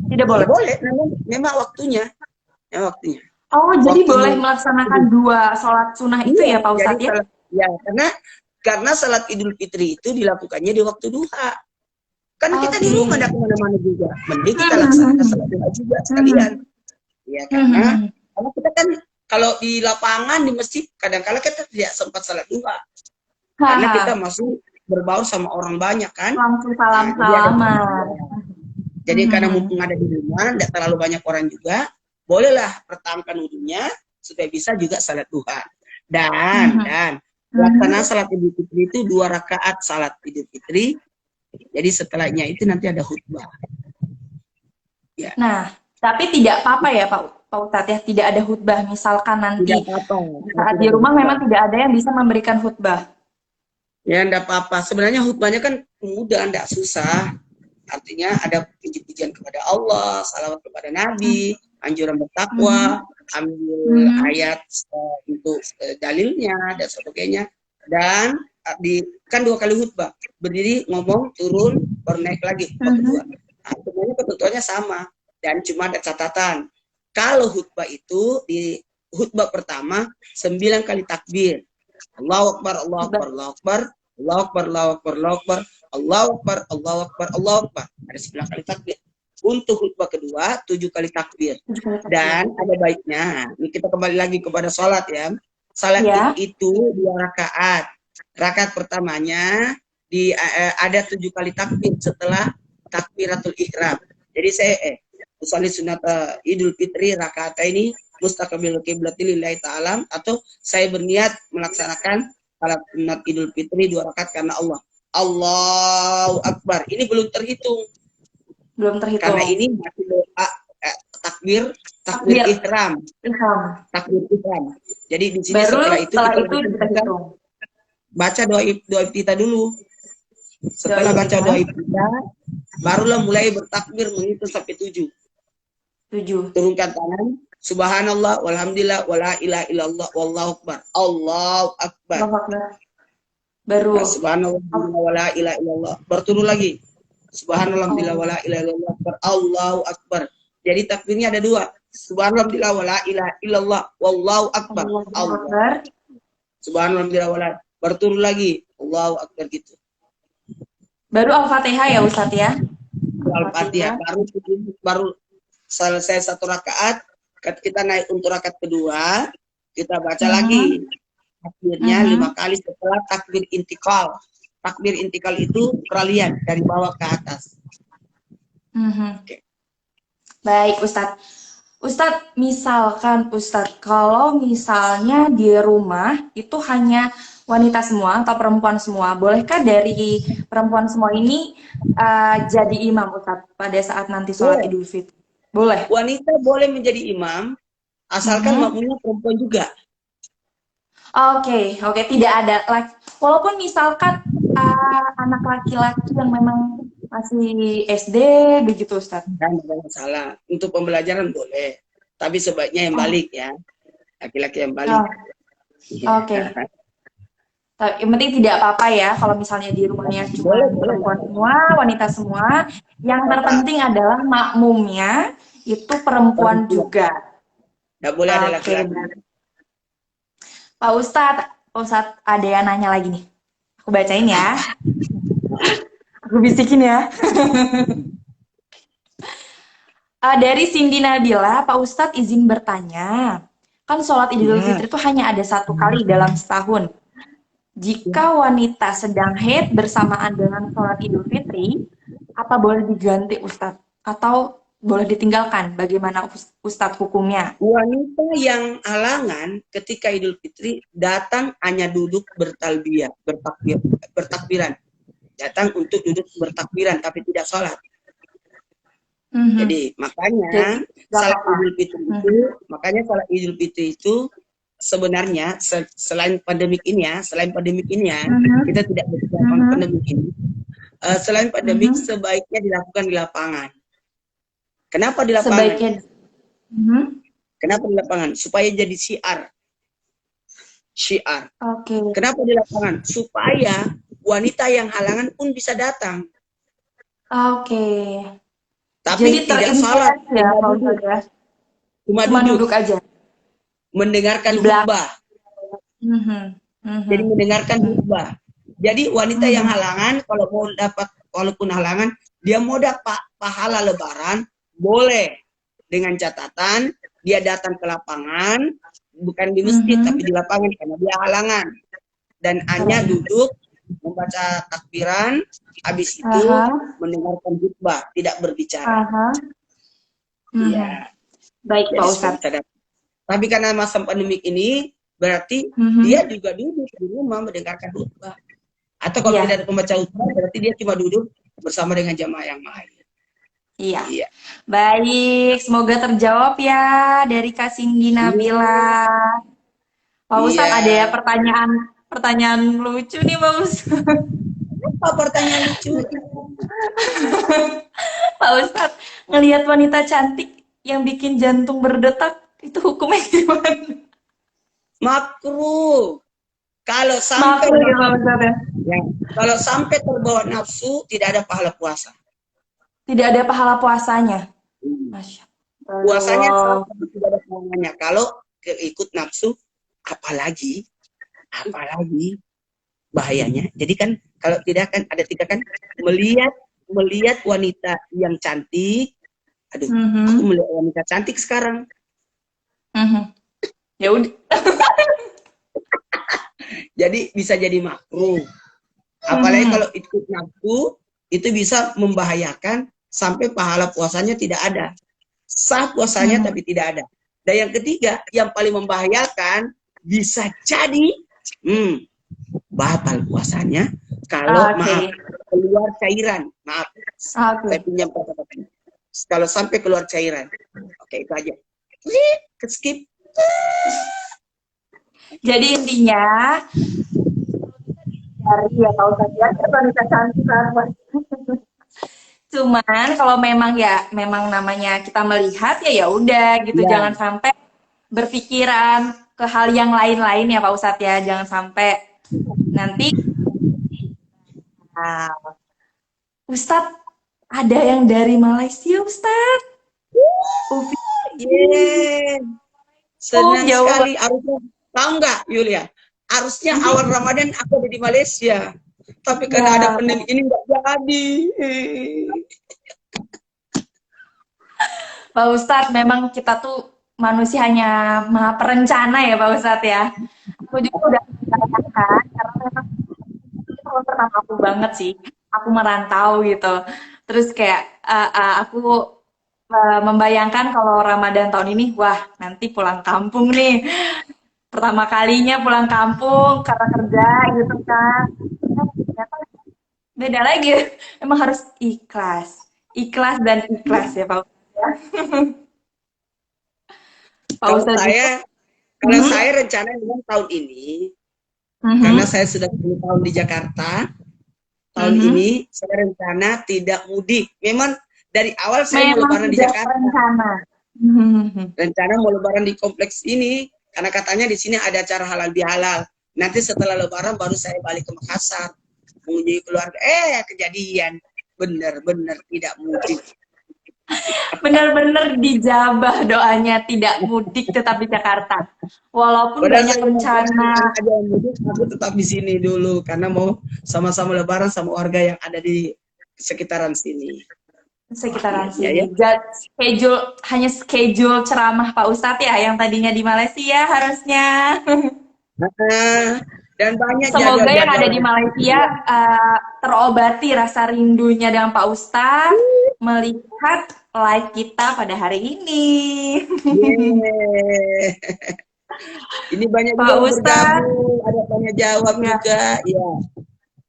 Tidak ya boleh. boleh, memang waktunya, waktunya. Oh, jadi Waktu boleh melaksanakan dua sholat sunnah itu iya, ya Pak jadi Ustadz ya? salat ya karena salat Idul Fitri itu dilakukannya di waktu duha. Kan kita di Oke. rumah tidak kemana-mana juga. Mending kita laksanakan Hmm. salat duha juga Hmm. sekalian. Ya Hmm. karena kita kan kalau di lapangan di masjid kadang-kala kita tidak sempat salat duha karena kita Haha. masih berbaur sama orang banyak kan. Langsung Nah, jadi ada salam-salaman. jadi karena Hmm. mumpung ada di rumah tidak terlalu banyak orang juga, bolehlah pertahankan wudunya supaya bisa juga salat duha. Dan Hmm. pelaksanaan Hmm. salat Idul Fitri itu 2 rakaat salat Idul Fitri. Jadi setelahnya itu nanti ada khutbah. Ya, Nah, tapi tidak apa-apa ya Pak Ustadz ya, tidak ada khutbah. Misalkan tidak nanti apa-apa kalau saat tidak di ada rumah khutbah. memang tidak ada yang bisa memberikan khutbah. Ya, tidak apa-apa. Sebenarnya khutbahnya kan mudah, tidak susah. Artinya ada puji-pujian kepada Allah, salawat kepada Hmm. Nabi, anjuran Hmm. bertakwa, ambil Hmm. ayat untuk dalilnya dan sebagainya. Dan kan 2 kali khutbah, berdiri, ngomong, turun, baru naik lagi khutbah kedua. Hmm. Nah, sebenarnya ketentuannya sama dan cuma ada catatan. Kalau khutbah itu di khutbah pertama 9 kali takbir. Allahu Akbar, Allahu Akbar, Allahu Akbar, Allahu Akbar, Allahu Akbar, Allahu Akbar, Allahu Akbar, Allahu Akbar, Allahu Akbar. Ada 9 kali takbir. Untuk khutbah kedua 7 kali takbir. 7 kali takbir. Dan ada baiknya, ini kita kembali lagi kepada sholat ya. Salat Ya. itu 2 rakaat. Rakaat pertamanya ada 7 kali takbir setelah takbiratul ihram. Jadi saya usolli sunat Idul Fitri rakaat ini mustaqbil qiblatil lillahi ta'ala, atau saya berniat melaksanakan salat sunat Idul Fitri 2 rakaat karena Allah. Allahu Akbar. Ini belum terhitung Belum karena terhitung. ini masih doa takbir takbir Takbir. ihram, Ihram. takbir ihram. Jadi di sini Baru setelah itu setelah kita itu kita hitung. baca doa kita dulu. Setelah Doa baca kita doa kita, barulah mulai bertakbir menghitung sampai 7. 7. Turunkan tangan. Subhanallah, walhamdulillah, wala ilaha illallah, wallahu akbar. Allahu akbar. Allahu Akbar. Baru. Subhanallah, wala ilaha illallah. Berturun lagi. Subhanallah, wala ilaha illallah, Allahu akbar. Jadi takbirnya ada 2. Subhanallah, wala ilaha illallah, wallahu akbar. Allahu Allah. Akbar. Subhanallah, wala. Berturun lagi. Allahu akbar gitu. Baru Al-Fatihah ya Ustadz ya. Al-Fatihah baru selesai 1 rakaat, kita naik untuk rakaat kedua, kita baca lagi takbirnya 5 kali setelah takbir intikal. Takbir intikal itu peralihan dari bawah ke atas. Okay. Baik Ustadz. Ustadz, misalkan Ustadz, kalau misalnya di rumah itu hanya wanita semua atau perempuan semua, bolehkah dari perempuan semua ini jadi imam Ustadz pada saat nanti sholat Idul Fitri? Boleh. Wanita boleh menjadi imam asalkan makmumnya perempuan juga. Oke, tidak ada walaupun misalkan anak laki-laki yang memang masih SD begitu Ustadz. Kan tidak masalah. Untuk pembelajaran boleh. Tapi sebaiknya yang balik ya. Laki-laki yang balik. Oke. Yang penting tidak apa-apa ya kalau misalnya di rumahnya cuma perempuan semua, wanita semua. Yang terpenting adalah makmumnya itu perempuan juga. Tidak boleh ada laki-laki. Pak Ustadz ada yang nanya lagi nih. Aku bacain ya. Aku bisikin ya. Dari Cindy Nabila, Pak Ustadz izin bertanya. Kan sholat Idul Fitri itu hanya ada 1 kali dalam setahun. Jika wanita sedang haid bersamaan dengan sholat Idul Fitri, apa boleh diganti Ustadz? Atau boleh ditinggalkan? Bagaimana Ustadz hukumnya? Wanita yang halangan ketika Idul Fitri datang hanya duduk bertakbiran. Datang untuk duduk bertakbiran tapi tidak sholat. Jadi makanya salat Idul Fitri itu, sebenarnya selain pandemik ini ya, Mhm. kita tidak berbicara tentang Mhm. pandemik ini. Selain pandemik Mhm. sebaiknya dilakukan di lapangan. Kenapa di lapangan? Sebaiknya. Mhm. Kenapa di lapangan? Supaya jadi syiar. Oke. Kenapa di lapangan? Supaya wanita yang halangan pun bisa datang. Oke. Jadi Tapi tidak salat, terinspirasi ya Pak Ustadz ya. cuma Cuma duduk, duduk aja mendengarkan di belakang. khutbah. Mhm. Jadi Mhm. mendengarkan khutbah. Jadi wanita yang Mhm. halangan, kalau mau dapat, walaupun halangan, dia mau dapat pahala lebaran, boleh. Dengan catatan, dia datang ke lapangan, bukan di masjid, tapi Mhm. di lapangan, karena dia halangan. Dan hanya Keren. duduk, membaca takbiran, habis itu Aha. mendengarkan khutbah, tidak berbicara. Aha. Mhm. Iya, Baik Pak jadi supaya Ustadz. bisa dapat. Tapi karena masa pandemik ini, berarti dia Mhm. juga duduk di rumah mendengarkan khutbah. Atau kalau tidak Iya. ada pembaca khutbah, berarti dia cuma duduk bersama dengan jamaah yang lain. Iya. Iya. Baik, semoga terjawab ya dari Kak Cindy Iya. Nabila. Pak Ustadz ada ya Iya. pertanyaan pertanyaan lucu nih Pak Ustadz. Apa pertanyaan lucu? Pak Ustadz ngelihat wanita cantik yang bikin jantung berdetak itu hukumnya gimana? Makruh. Kalau sampai Makruh ya Pak Ustadz ya. ya, kalau sampai terbawa nafsu, tidak ada pahala puasa. Tidak ada pahala puasanya. Masya Puasanya sah, Allah. tapi tidak ada pahalanya. Kalau ikut nafsu, apalagi, bahayanya. Jadi kan kalau tidak kan ada tiga kan, melihat wanita yang cantik. Aduh, aku Mhm. melihat wanita cantik sekarang. Mhm. Ya udah. Jadi bisa jadi makruh. Apalagi Mhm. kalau ikut nafsu, itu bisa membahayakan sampai pahala puasanya tidak ada. Sah puasanya Mhm. tapi tidak ada. Dan yang ketiga, yang paling membahayakan, bisa jadi batal puasanya kalau maaf Oke. keluar cairan. Maaf, saya Oke. pinjam kata-katanya. Kalau sampai keluar cairan. Oke, itu aja. Skip. Jadi intinya dari ya Pak Ustadz ya wanita cantik apa. Cuman kalau memang ya memang namanya kita melihat ya ya udah gitu Ya, jangan sampai berpikiran ke hal yang lain-lain ya Pak Ustadz ya jangan sampai nanti nah, Ustadz ada yang dari Malaysia Ustadz. Ufi. yeah. Senang Jauh sekali. banget. Harusnya tahu nggak, Yulia? Harusnya awal Ramadan aku ada di Malaysia, tapi karena ada Ya, pandemi ini nggak jadi. Pak Ustadz, memang kita tuh manusia hanya maha perencana ya Pak Ustadz ya. Aku juga udah merencanakan karena memang ini tahun pertama aku banget sih. Aku merantau gitu. Terus kayak aku membayangkan kalau Ramadan tahun ini, wah nanti pulang kampung nih. Pertama kalinya pulang kampung karena kerja gitu kan. Ternyata beda lagi. Emang harus ikhlas. Ikhlas dan ikhlas ya Pak Ustadz ya. Pak Kalau Ustadz juga. saya, kalau Mhm. saya rencana dengan tahun ini, karena Mhm. saya sudah 10 tahun di Jakarta, tahun Mhm. ini saya rencana tidak mudik. Memang dari awal saya mau Memang lebaran di sudah Jakarta. terencana. Mhm. Rencana mau lebaran di kompleks ini, karena katanya di sini ada acara halal bihalal. Nanti setelah lebaran baru saya balik ke Makassar. Mengunjungi keluarga. Kejadian. Benar-benar tidak mudik. Benar-benar dijabah doanya tidak mudik tetap di Jakarta. Walaupun Padahal banyak saya mau rencana aja yang mudik, aku tetap di sini dulu. Karena mau sama-sama lebaran sama warga yang ada di sekitaran sini. sekitaran Iya ya. sini. Schedule hanya schedule ceramah Pak Ustadz ya yang tadinya di Malaysia harusnya. Nah, dan banyak Semoga yang jadwal-jadwal ada di lain. Malaysia terobati rasa rindunya dengan Pak Ustadz melihat live kita pada hari ini. Yeay. Ini banyak juga Pak yang Ustadz, bergabung, ada tanya jawab ya, juga. Ya.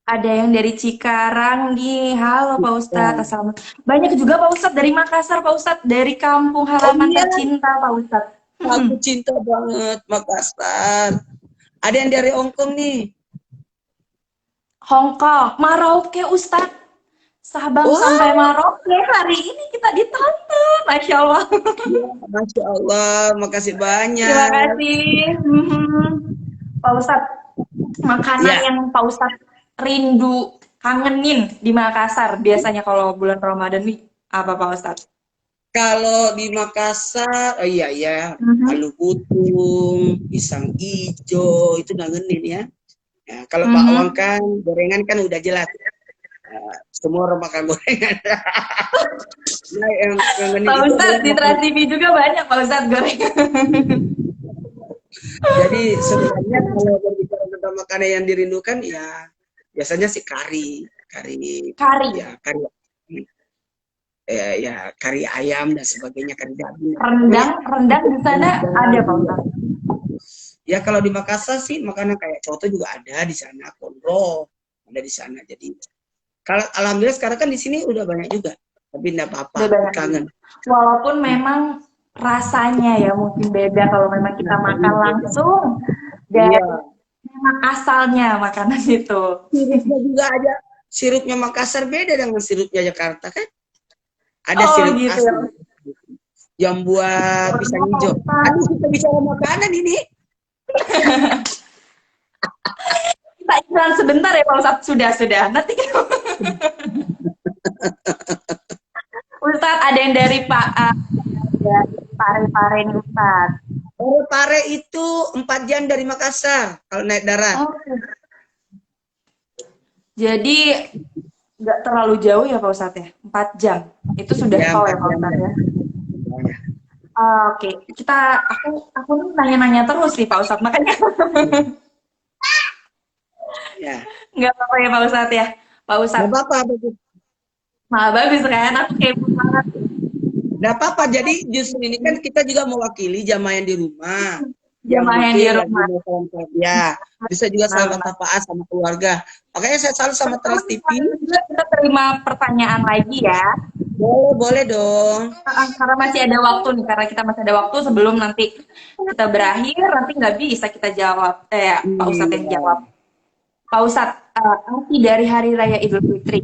ada yang dari Cikarang nih. Halo Pak Ustadz, Ya. Assalamualaikum. Banyak juga Pak Ustadz dari Makassar, Pak Ustadz dari kampung Oh halaman iya, tercinta Pak Ustadz. Aku cinta banget Makassar. Ada yang dari Hongkong nih. Hong Kong, Merauke Ustadz. Sabang Wah, sampai Merauke hari ini kita ditonton, Masya Allah. ya, Masya Allah, makasih Terima banyak. kasih. Pak Ustadz, makanan Ya, yang Pak Ustadz rindu, kangenin di Makassar biasanya kalau bulan Ramadan nih apa Pak Ustadz? kalau di Makassar, oh iya ya, Mhm. alu putung, pisang ijo, itu ngangenin ya. Ya, kalau bakwan Mhm. kan, gorengan kan udah jelas. Semua orang makan gorengan. Nah, yang ngangenin Pak itu adalah Ustadz di makanan. Trans TV juga banyak Pak Ustadz goreng. Jadi sebenarnya kalau berbicara tentang makanan yang dirindukan, ya biasanya sih kari, kari, Kari, ya kari, ya kari ayam dan sebagainya, kari daging. Pokoknya rendang, rendang di sana ada Pak Ustadz. ya kalau di Makassar sih makanan kayak coto juga ada di sana, konro ada di sana. Jadi kalau alhamdulillah sekarang kan di sini udah banyak juga, tapi enggak apa-apa, Udah banyak juga. kangen. Walaupun memang rasanya ya mungkin beda kalau memang kita Nah, makan iya beda. langsung Iya, dari memang asalnya makanan itu. sirupnya juga ada. Sirupnya Makassar beda dengan sirupnya Jakarta kan? Ada Oh sirup gitu ya. asli. Yang buat pisang Pernah Pak hijau. Ustadz. Aduh, kita bicara makanan ini. Kita iklan sebentar ya Pak Ustadz. Sudah. Nanti Ustadz ada yang dari Pak dari Pare-Pare nih Ustadz. Pare-pare itu 4 jam dari Makassar kalau naik darat. Oh, jadi nggak terlalu jauh ya Pak Ustadz ya? 4 jam. Itu sudah Ya, tol 4 ya Pak jam Ustadz dari ya? Makassar. Oke, aku nih nanya-nanya terus nih Pak Ustadz, makanya Ya. nggak apa-apa ya Pak Ustadz ya. Pak Nggak Ustadz, apa-apa. Bagus. malah bagus kan? Aku kepo banget. Nggak apa-apa. Jadi justru ini kan kita juga mewakili jamaah yang di rumah. Yang Jamaah yang di mungkin lagi rumah. mau salam ya, bisa juga Nah, salam tapaat sama keluarga. Makanya saya selalu sama Trans TV. juga kita terima pertanyaan lagi ya. Boleh, boleh dong. Karena masih ada waktu nih, karena kita masih ada waktu sebelum nanti kita berakhir, nanti nggak bisa kita jawab. Pak Ustadz yang Iya. jawab. Pak Ustadz, arti dari Hari Raya Idul Fitri.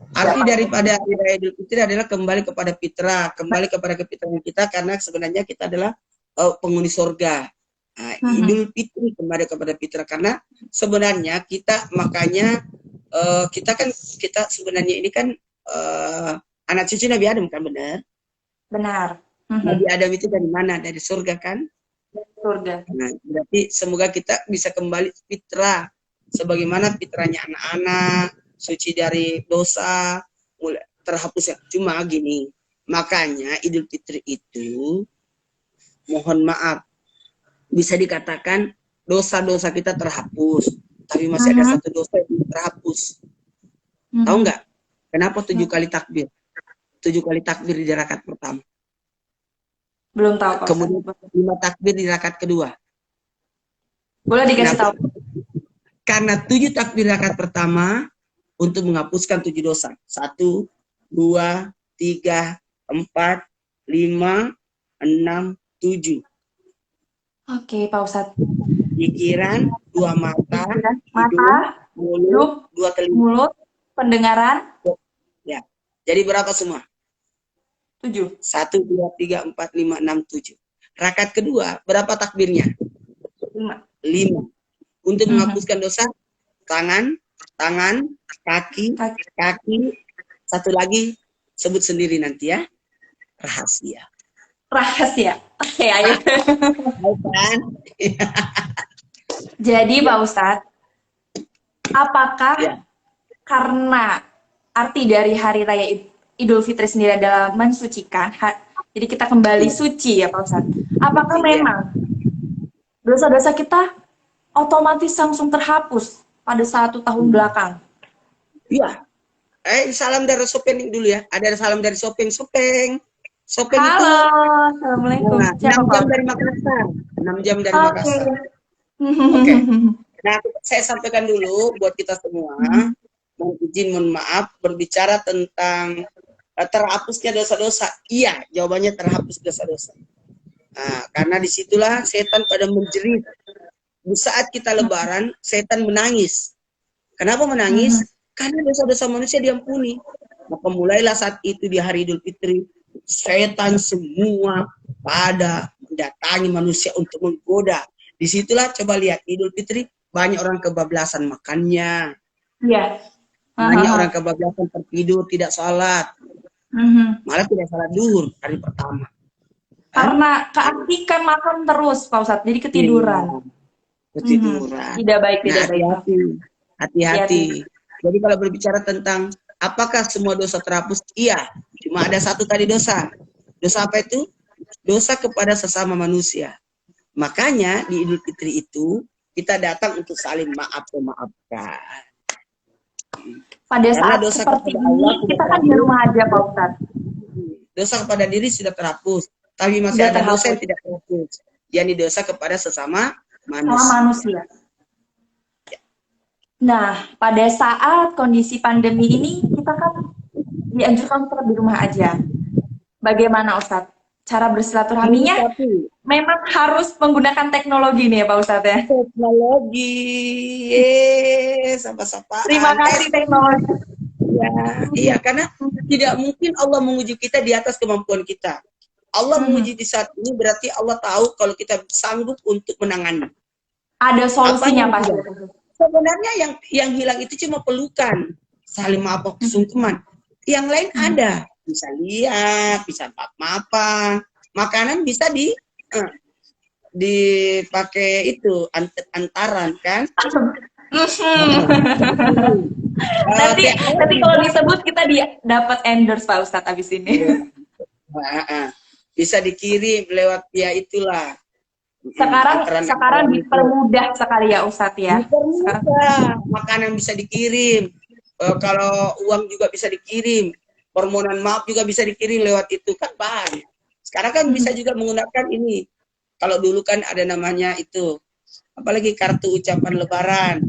Arti daripada Hari Raya Idul Fitri adalah kembali kepada fitrah, kembali kepada kefitrahan kita karena sebenarnya kita adalah penghuni surga. Nah, Idul Fitri kembali kepada fitrah karena sebenarnya kita makanya kita sebenarnya ini kan anak cucu Nabi Adam kan benar. Benar. Nabi Adam itu dari mana? Dari surga kan? Surga. Nah, berarti semoga kita bisa kembali fitrah sebagaimana fitrahnya anak-anak, suci dari dosa, mulai terhapus ya. Cuma gini, makanya Idul Fitri itu mohon maaf bisa dikatakan dosa-dosa kita terhapus, tapi masih ada satu dosa yang belum terhapus. Tahu nggak? Kenapa 7 kali takbir? 7 kali takbir di rakaat pertama. Belum tahu Pak Kemudian Ustadz. 5 takbir di rakaat kedua. Boleh dikasih Kenapa? tahu? Karena 7 takbir rakaat pertama untuk menghapuskan 7 dosa. 1, 2, 3, 4, 5, 6, 7. Oke, Pak Ustadz. Pikiran, 2 mata, Mata, hidung, mulut, 2 telinga. mulut, pendengaran, Ya. Jadi berapa semua? 7. 1, 2, 3, 4, 5, 6, 7. Rakaat kedua, berapa takbirnya? 5. 5. Untuk menghapuskan dosa, tangan, kaki, satu lagi, sebut sendiri nanti ya, rahasia. Rahasia. Oke, ayo. Bukan? Jadi Pak Ustadz, apakah karena arti dari Hari Raya Idul Fitri sendiri adalah mensucikan, jadi kita kembali suci ya Pak Ustadz. Apakah memang dosa-dosa kita otomatis langsung terhapus pada 1 tahun belakang? Iya. Salam dari Sopeng dulu ya. Ada salam dari Sopeng. Sopeng Halo, itu Assalamualaikum. 6 jam dari Makassar. 6 jam dari Makassar. Oke. Nah, saya sampaikan dulu buat kita semua. Mohon maaf berbicara tentang terhapusnya dosa-dosa. Iya, jawabannya terhapus dosa-dosa. Nah, karena disitulah setan pada menjerit. Di saat kita lebaran, setan menangis. Kenapa menangis? Karena dosa-dosa manusia diampuni. Maka mulailah saat itu di hari Idul Fitri, setan semua pada mendatangi manusia untuk menggoda. Disitulah coba lihat Idul Fitri, banyak orang kebablasan makannya. Iya. Banyak orang kebablasan tertidur, tidak sholat. Malah tidak sholat duhur hari pertama. Karena keasikan makan terus, Pak Ustadz, jadi ketiduran. Ketiduran. Tidak baik, tidak baik. Hati-hati. Jadi kalau berbicara tentang apakah semua dosa terhapus? Iya, cuma ada satu tadi dosa. Dosa apa itu? Dosa kepada sesama manusia. Makanya di Idul Fitri itu kita datang untuk saling maaf memaafkan. Pada saat seperti ini, kita kan di rumah aja, Pak Ustadz. Dosa kepada diri sudah terhapus, tapi masih ada dosa yang tidak terhapus. Yakni dosa kepada sesama manusia. Nah, pada saat kondisi pandemi ini, kita kan dianjurkan tetap di rumah aja. Bagaimana, Ustadz? Cara bersilaturahminya memang harus menggunakan teknologi nih ya, Pak Ustadz ya? Teknologi, sapa-sapa. Terima kasih teknologi. Ya, iya, karena tidak mungkin Allah menguji kita di atas kemampuan kita. Allah menguji di saat ini berarti Allah tahu kalau kita sanggup untuk menangani. Ada solusinya, Pak. Sebenarnya yang hilang itu cuma pelukan, saling maaf, sungkeman. Yang lain ada, bisa lihat, bisa maaf-maafan. Makanan bisa dipakai itu antaran kan. Nanti kalau disebut kita dapat endorse Pak Ustadz abis ini. Bisa dikirim lewat ya itulah. Sekarang dipermudah sekali ya Ustadz ya. Dipermudah, makanan bisa dikirim. Kalau uang juga bisa dikirim. Permohonan maaf juga bisa dikirim lewat itu kan banyak. Sekarang kan bisa juga menggunakan ini. Kalau dulu kan ada namanya itu, apalagi kartu ucapan Lebaran.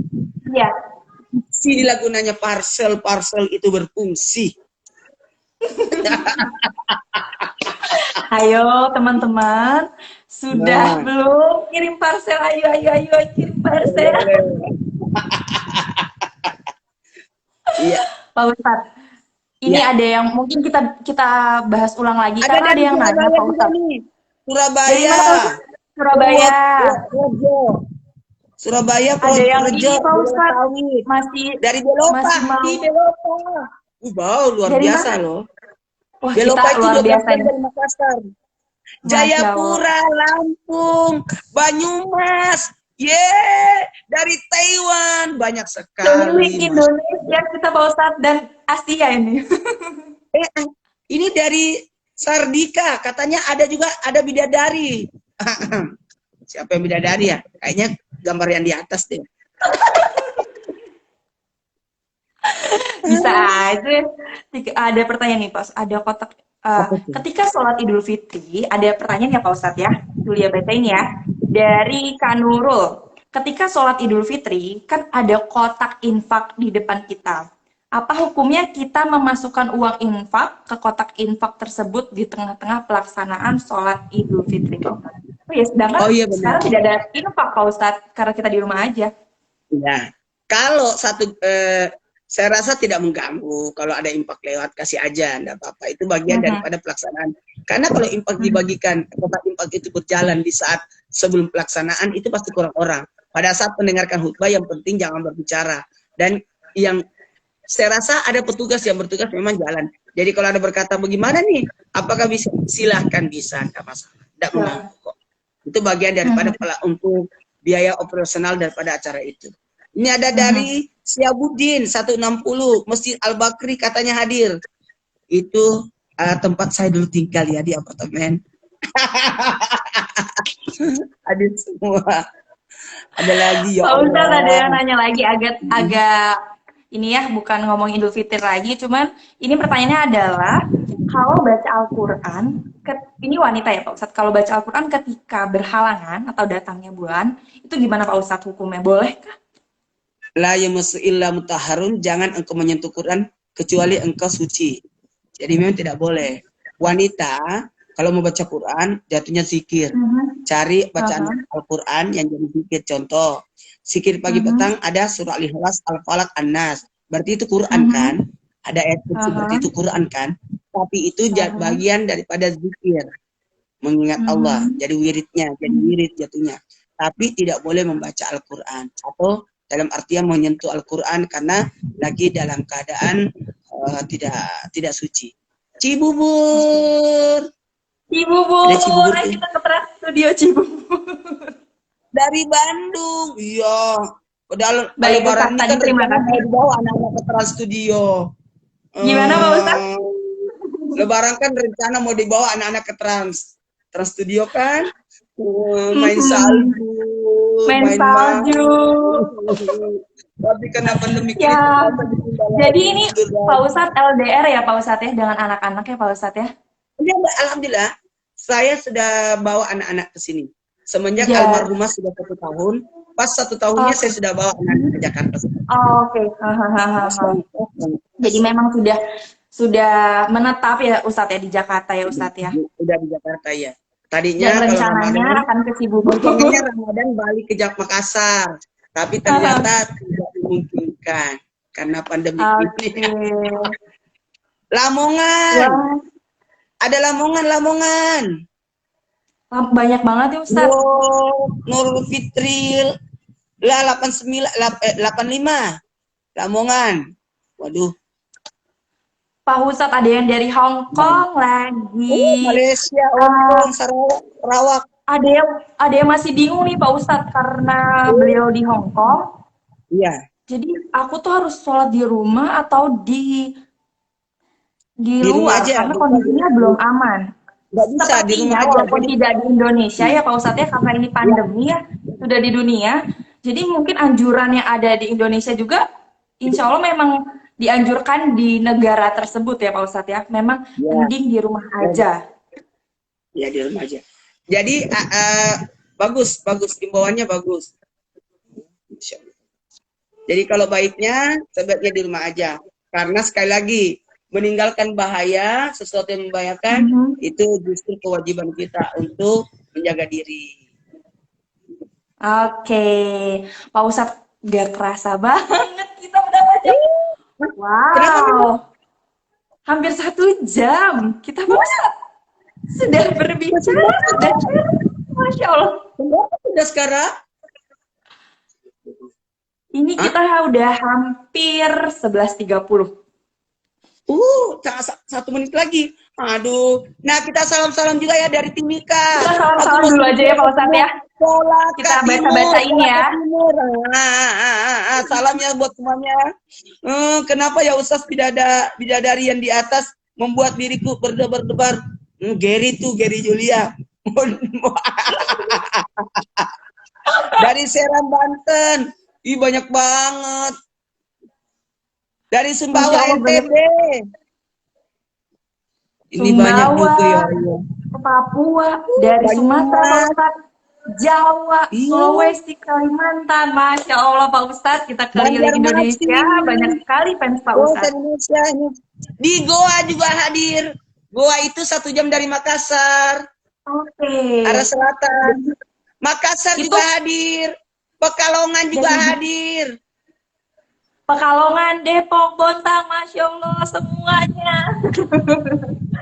Iya. Sinilah gunanya parcel itu berfungsi. Ayo teman-teman, sudah belum kirim parcel? Ayo kirim parcel. Iya. Pak Ustadz, ini ada yang mungkin kita bahas ulang lagi karena ada yang nanya Pak Ustadz. Surabaya. Surabaya, ada yang ini Pak Ustadz masih dari Belopa. Wow, luar dari biasa mana? Loh. Wah, Belopa itu luar biasa dari Makassar. Jayapura, Lampung, Banyumas, dari Taiwan, banyak sekali. Indonesia kita Pak Ustadz dan Asia ini. Ini dari Sardika, katanya ada bidadari. Siapa yang bidadari ya? Kayaknya gambar yang di atas deh. Bisa aja. Ada pertanyaan nih Pak, ada kotak. Ketika sholat Idul Fitri, ada pertanyaan ya Pak Ustadz ya. Julia bacain ya. Dari Kanurul. Ketika sholat Idul Fitri, kan ada kotak infak di depan kita. Apa hukumnya kita memasukkan uang infak ke kotak infak tersebut di tengah-tengah pelaksanaan sholat Idul Fitri? Oh ya, sedangkan sekarang tidak ada infak Pak Ustadz, karena kita di rumah aja. Ya, kalau saya rasa tidak mengganggu. Kalau ada infak lewat, kasih aja, enggak apa-apa. Itu bagian daripada pelaksanaan. Karena kalau infak dibagikan, kotak infak itu berjalan di saat sebelum pelaksanaan, itu pasti kurang orang. Pada saat mendengarkan khutbah, yang penting jangan berbicara. Dan yang saya rasa ada petugas yang bertugas memang jalan. Jadi kalau ada berkata bagaimana nih, apakah bisa? Silahkan bisa, enggak masalah. Tidak mengganggu kok. Itu bagian daripada untuk biaya operasional daripada acara itu. Ini ada dari Siabudin 160 Masjid Al-Bakri katanya hadir. Itu tempat saya dulu tinggal ya di apartemen. Hadir semua. Ada lagi ya. Pak Ustadz ada yang nanya lagi agak ini ya, bukan ngomong Idul Fitri lagi, cuman ini pertanyaannya adalah kalau baca Al-Quran, ini wanita ya Pak Ustadz, kalau baca Al-Quran ketika berhalangan atau datangnya bulan, itu gimana Pak Ustadz hukumnya? Boleh kah? La yamassu illa mutahharun, jangan engkau menyentuh Quran kecuali engkau suci. Jadi memang tidak boleh. Wanita Kalau mau baca Quran, jatuhnya zikir. Mhm. Cari bacaan Aha. Al-Quran yang jadi zikir. Contoh, zikir pagi Mhm. petang ada surah Al-Ikhlas, Al-Falaq, An-Nas. Berarti itu Quran kan? Mhm. Ada ayat kursi, berarti Aha. itu Quran kan? Tapi itu Aha. bagian daripada zikir. Mengingat Allah. Mhm. Jadi wiridnya, jadi wirid jatuhnya. Tapi tidak boleh membaca Al-Quran. Atau dalam artian menyentuh Al-Quran karena lagi dalam keadaan tidak tidak suci. Cibubur. Ada Cibubur, Cibubur ayo tuh. kita ke Trans Studio Cibubur. Dari Bandung. Iya. Padahal Baik Lebaran Ustadz, ini tadi kan terima rencana mau kasih. dibawa anak-anak ke Trans Studio. Gimana Pak Ustadz? Eh, Lebaran kan rencana mau dibawa anak-anak ke Trans Studio kan. Main Mhm. salju, Main main-main. salju. Tapi karena pandemi ini Ya, terpaksa ditunda jadi lagi, ini mundur Pak lagi. Ustadz LDR ya Pak Ustadz ya, dengan anak-anak ya Pak Ustadz ya. Ya, Mbak, alhamdulillah, saya sudah bawa anak-anak ke sini. Semenjak Ya, almarhumah sudah 1 tahun, pas 1 tahunnya saya oke. sudah bawa anak ke Jakarta. Oke. Hahaha. Jadi Masih. memang sudah menetap ya Ustadz ya di Jakarta ya Ustadz ya. Udah di Jakarta ya. Dan Tadinya kalau rencananya Ramadan, akan ke rencananya Cibubur. Ramadan balik ke Makassar, tapi Hahaha. ternyata tidak dimungkinkan karena pandemi ini. Oke. Lamongan, Wah, ada Lamongan, Lamongan. banyak banget ya Ustadz. Nurul Fitril, lah 89, 85, Lamongan. Waduh, Pak Ustadz ada yang dari Hong Kong lagi. Malaysia, Hong Eh, Kong, Sarawak. ada yang masih bingung nih Pak Ustadz karena beliau di Hong Kong. Iya, Jadi aku tuh harus sholat di rumah atau di di rumah luar aja, karena bukan kondisinya belum aman. nggak bisa di rumah Sepertinya aja. walaupun Jadi, tidak di Indonesia ya Pak Ustadz ya, karena ini ya, pandemi ya sudah di dunia. Jadi mungkin anjuran yang ada di Indonesia juga insya Allah memang dianjurkan di negara tersebut ya Pak Ustadz ya. Memang ya, mending di rumah aja. ya di rumah aja. Jadi bagus, bagus, himbauannya bagus. Jadi kalau baiknya sebaiknya di rumah aja. Karena sekali lagi meninggalkan bahaya, sesuatu yang membahayakan Mhm. itu justru kewajiban kita untuk menjaga diri. Oke, Pak Ustadz gak kerasa banget kita udah baca. Kenapa Wow, memang hampir 1 jam kita Pak Ustadz sudah masih berbicara banyak? dan Masya Allah. Kenapa sudah sekarang? Ini Hah? kita udah hampir 11.30. 1 menit lagi. Aduh. Nah, kita salam-salam juga ya dari Timika. Kita Aku salam-salam mau dulu aja ya Pak Ustadz ya. Polaka Kita Timur, baca-baca ini Polaka ya. Timur. Salamnya buat semuanya. Kenapa ya Ustaz bidadari yang di atas membuat diriku berdebar-debar? Gary tuh, Gary Julia. Dari Serang, Banten. Ih, banyak banget. Dari Masya Sumbawa, Allah banyak. NTB. Ini banyak Sumbawa, juga ya Allah. Papua, dari Sumatera Pak Banyak. Ustadz, Jawa, Iya, Sulawesi, Kalimantan. Masya Allah Pak Ustadz, kita keliling Indonesia, banyak Banjarmasin. sekali fans Pak Oh, Ustadz. Indonesia ini. Di Goa juga hadir. Goa itu 1 jam dari Makassar, Oke. arah selatan. Makassar Itu juga hadir. Pekalongan juga dari hadir. Pekalongan, Depok, Bontang, Masya Allah, semuanya.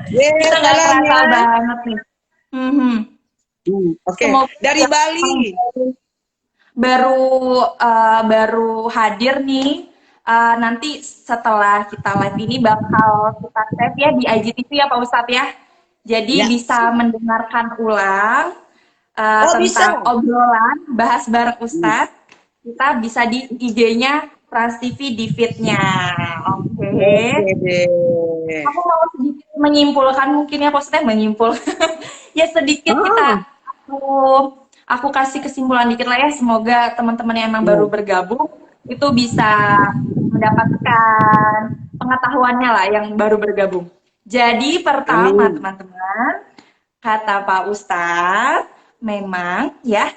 Kita nggak kerasa Salamnya. banget nih. Mhm. Oke. Semoga Dari Bali. baru hadir nih. Nanti setelah kita live ini bakal kita save ya di IGTV ya Pak Ustadz ya. Jadi Ya. bisa mendengarkan ulang Oh, bisa. tentang obrolan bahas bareng Ustadz. Kita bisa di IG-nya Trans TV di feed-nya. Oke. Oke deh. Aku mau sedikit menyimpulkan mungkin ya Pak Ustadz, menyimpulkan. Ya sedikit aku kasih kesimpulan dikit lah ya. Semoga teman-teman yang emang baru bergabung itu bisa mendapatkan pengetahuannya lah yang baru bergabung. Jadi pertama Amin. teman-teman, kata Pak Ustadz, memang ya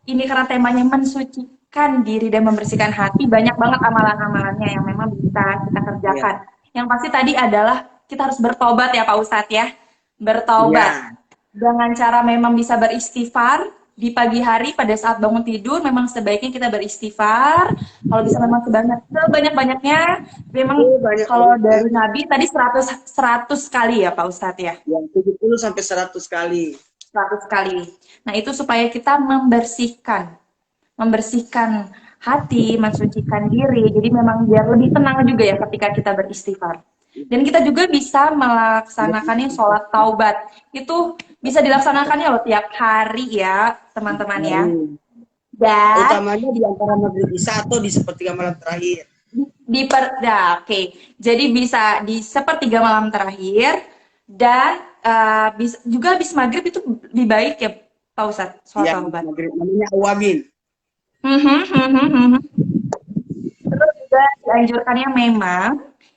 ini karena temanya mensucikan diri dan membersihkan hati, banyak banget amalan-amalannya yang memang bisa kita kerjakan. Yang pasti tadi adalah kita harus bertobat ya Pak Ustadz ya. bertaubat. Ya, Dengan cara memang bisa beristighfar di pagi hari pada saat bangun tidur memang sebaiknya kita beristighfar. Kalau bisa ya. memang sebanyak-banyaknya. Memang Oh, banyak kalau banyaknya. dari Nabi tadi 100 kali ya Pak Ustadz ya. Ya, 70 sampai 100 kali. 100 kali. Nah, itu supaya kita membersihkan hati, mensucikan diri. Jadi memang biar lebih tenang juga ya ketika kita beristighfar. Dan kita juga bisa Ya, melaksanakannya sholat taubat. Itu bisa dilaksanakannya loh tiap hari ya, teman-teman ya. hari. Dan Utamanya di antara maghrib isya atau di sepertiga malam terakhir. nah, oke. Jadi bisa di sepertiga malam terakhir dan bisa juga habis maghrib itu lebih baik ya Pak Ustadz, sholat Ya, taubat. maghrib namanya awabin. Mhm, mhm, mhm. Terus juga dianjurkannya memang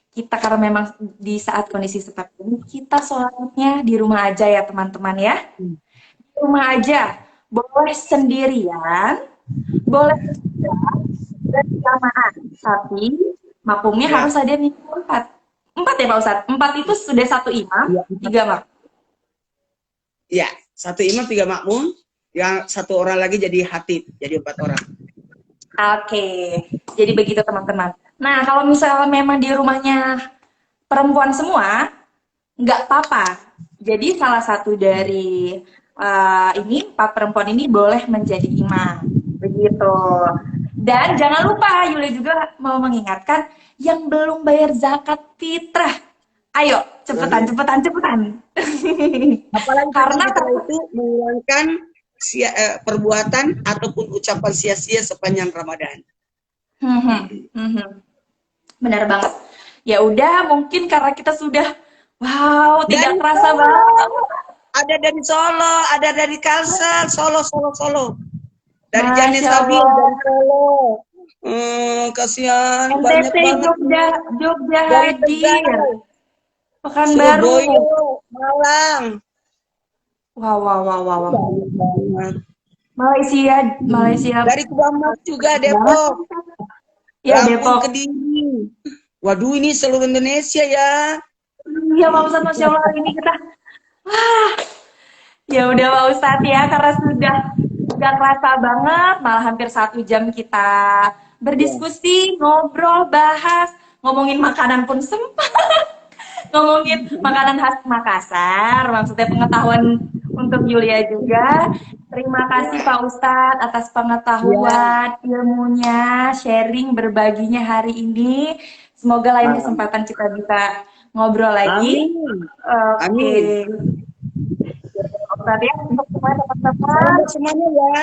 kita karena memang di saat kondisi seperti ini kita sholatnya di rumah aja ya teman-teman ya. Di rumah aja. Boleh sendirian, boleh juga berjamaah. Tapi makmumnya Ya, harus ada minimal empat. Empat ya Pak Ustadz? Empat itu sudah satu imam, ya, tiga makmum. ya. Satu imam, tiga makmum, yang satu orang lagi jadi khatib, jadi 4 orang. Oke, jadi begitu teman-teman. Nah, kalau misalnya memang di rumahnya perempuan semua, nggak apa-apa. Jadi salah satu dari ini empat perempuan ini boleh menjadi imam, begitu. Dan jangan lupa, Yuli juga mau mengingatkan yang belum bayar zakat fitrah. Ayo, cepetan, Nah, cepetan, cepetan. apalagi zakat Karena fitrah itu menghilangkan perbuatan ataupun ucapan sia-sia sepanjang Ramadan. hmm, hmm, hmm, hmm. Benar banget. Ya udah, mungkin karena kita sudah, wow, tidak Dari kerasa Solo, banget. ada dari Solo, ada dari Kalsel, Solo, Solo, Solo. Dari Janin Masya Sabil, dari Allah. Solo. Kasihan, banyak NTT, banget Jogja, nih. Jogja Dari hadir. Tegal, Pekanbaru. Surabaya, Malang. Wow, wow, wow, wow, wow. Banyak banget. Malaysia, Malaysia. Dari Kuamas juga, Banget. Depok. Ya, Lampung, Depok. Kediri. Waduh, ini seluruh Indonesia ya. Iya, Pak Ustadz, Masya Allah, hari ini kita, ya udah Pak Ustadz ya, karena sudah nggak kerasa banget, malah hampir 1 jam kita Ya. berdiskusi, ngobrol, bahas, ngomongin makanan pun sempat, ngomongin makanan khas Makassar, maksudnya pengetahuan untuk Yulia juga. Terima kasih Pak Ustadz atas Ya. pengetahuan, ilmunya, sharing, berbaginya hari ini. Semoga lain kesempatan kita bisa ngobrol lagi. Amin. Amin. Oke. Berarti ya untuk semua Salam teman-teman, buat semuanya ya.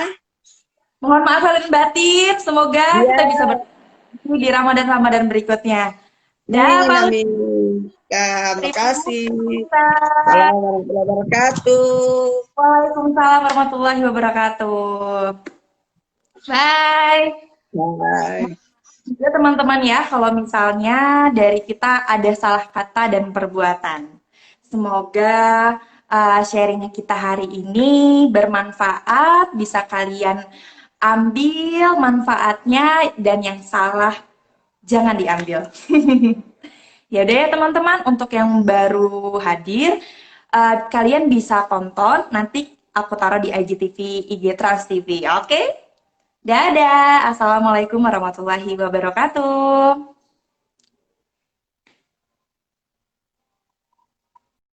mohon maaf lahir dan batin. Semoga kita bisa Ya. bertemu di Ramadan-Ramadan berikutnya. Dah, Amin, Pak amin. Ustadz. Ya, Terima makasih. kasih, Ustadz. Assalamualaikum warahmatullahi wabarakatuh. Waalaikumsalam warahmatullahi wabarakatuh. Bye. Bye. Ya teman-teman ya, kalau misalnya dari kita ada salah kata dan perbuatan. Semoga sharingnya kita hari ini bermanfaat, bisa kalian ambil manfaatnya dan yang salah jangan diambil. Ya udah ya teman-teman, untuk yang baru hadir, kalian bisa tonton, nanti aku taruh di IGTV, IG Trans TV, oke? Dadah, Assalamualaikum warahmatullahi wabarakatuh.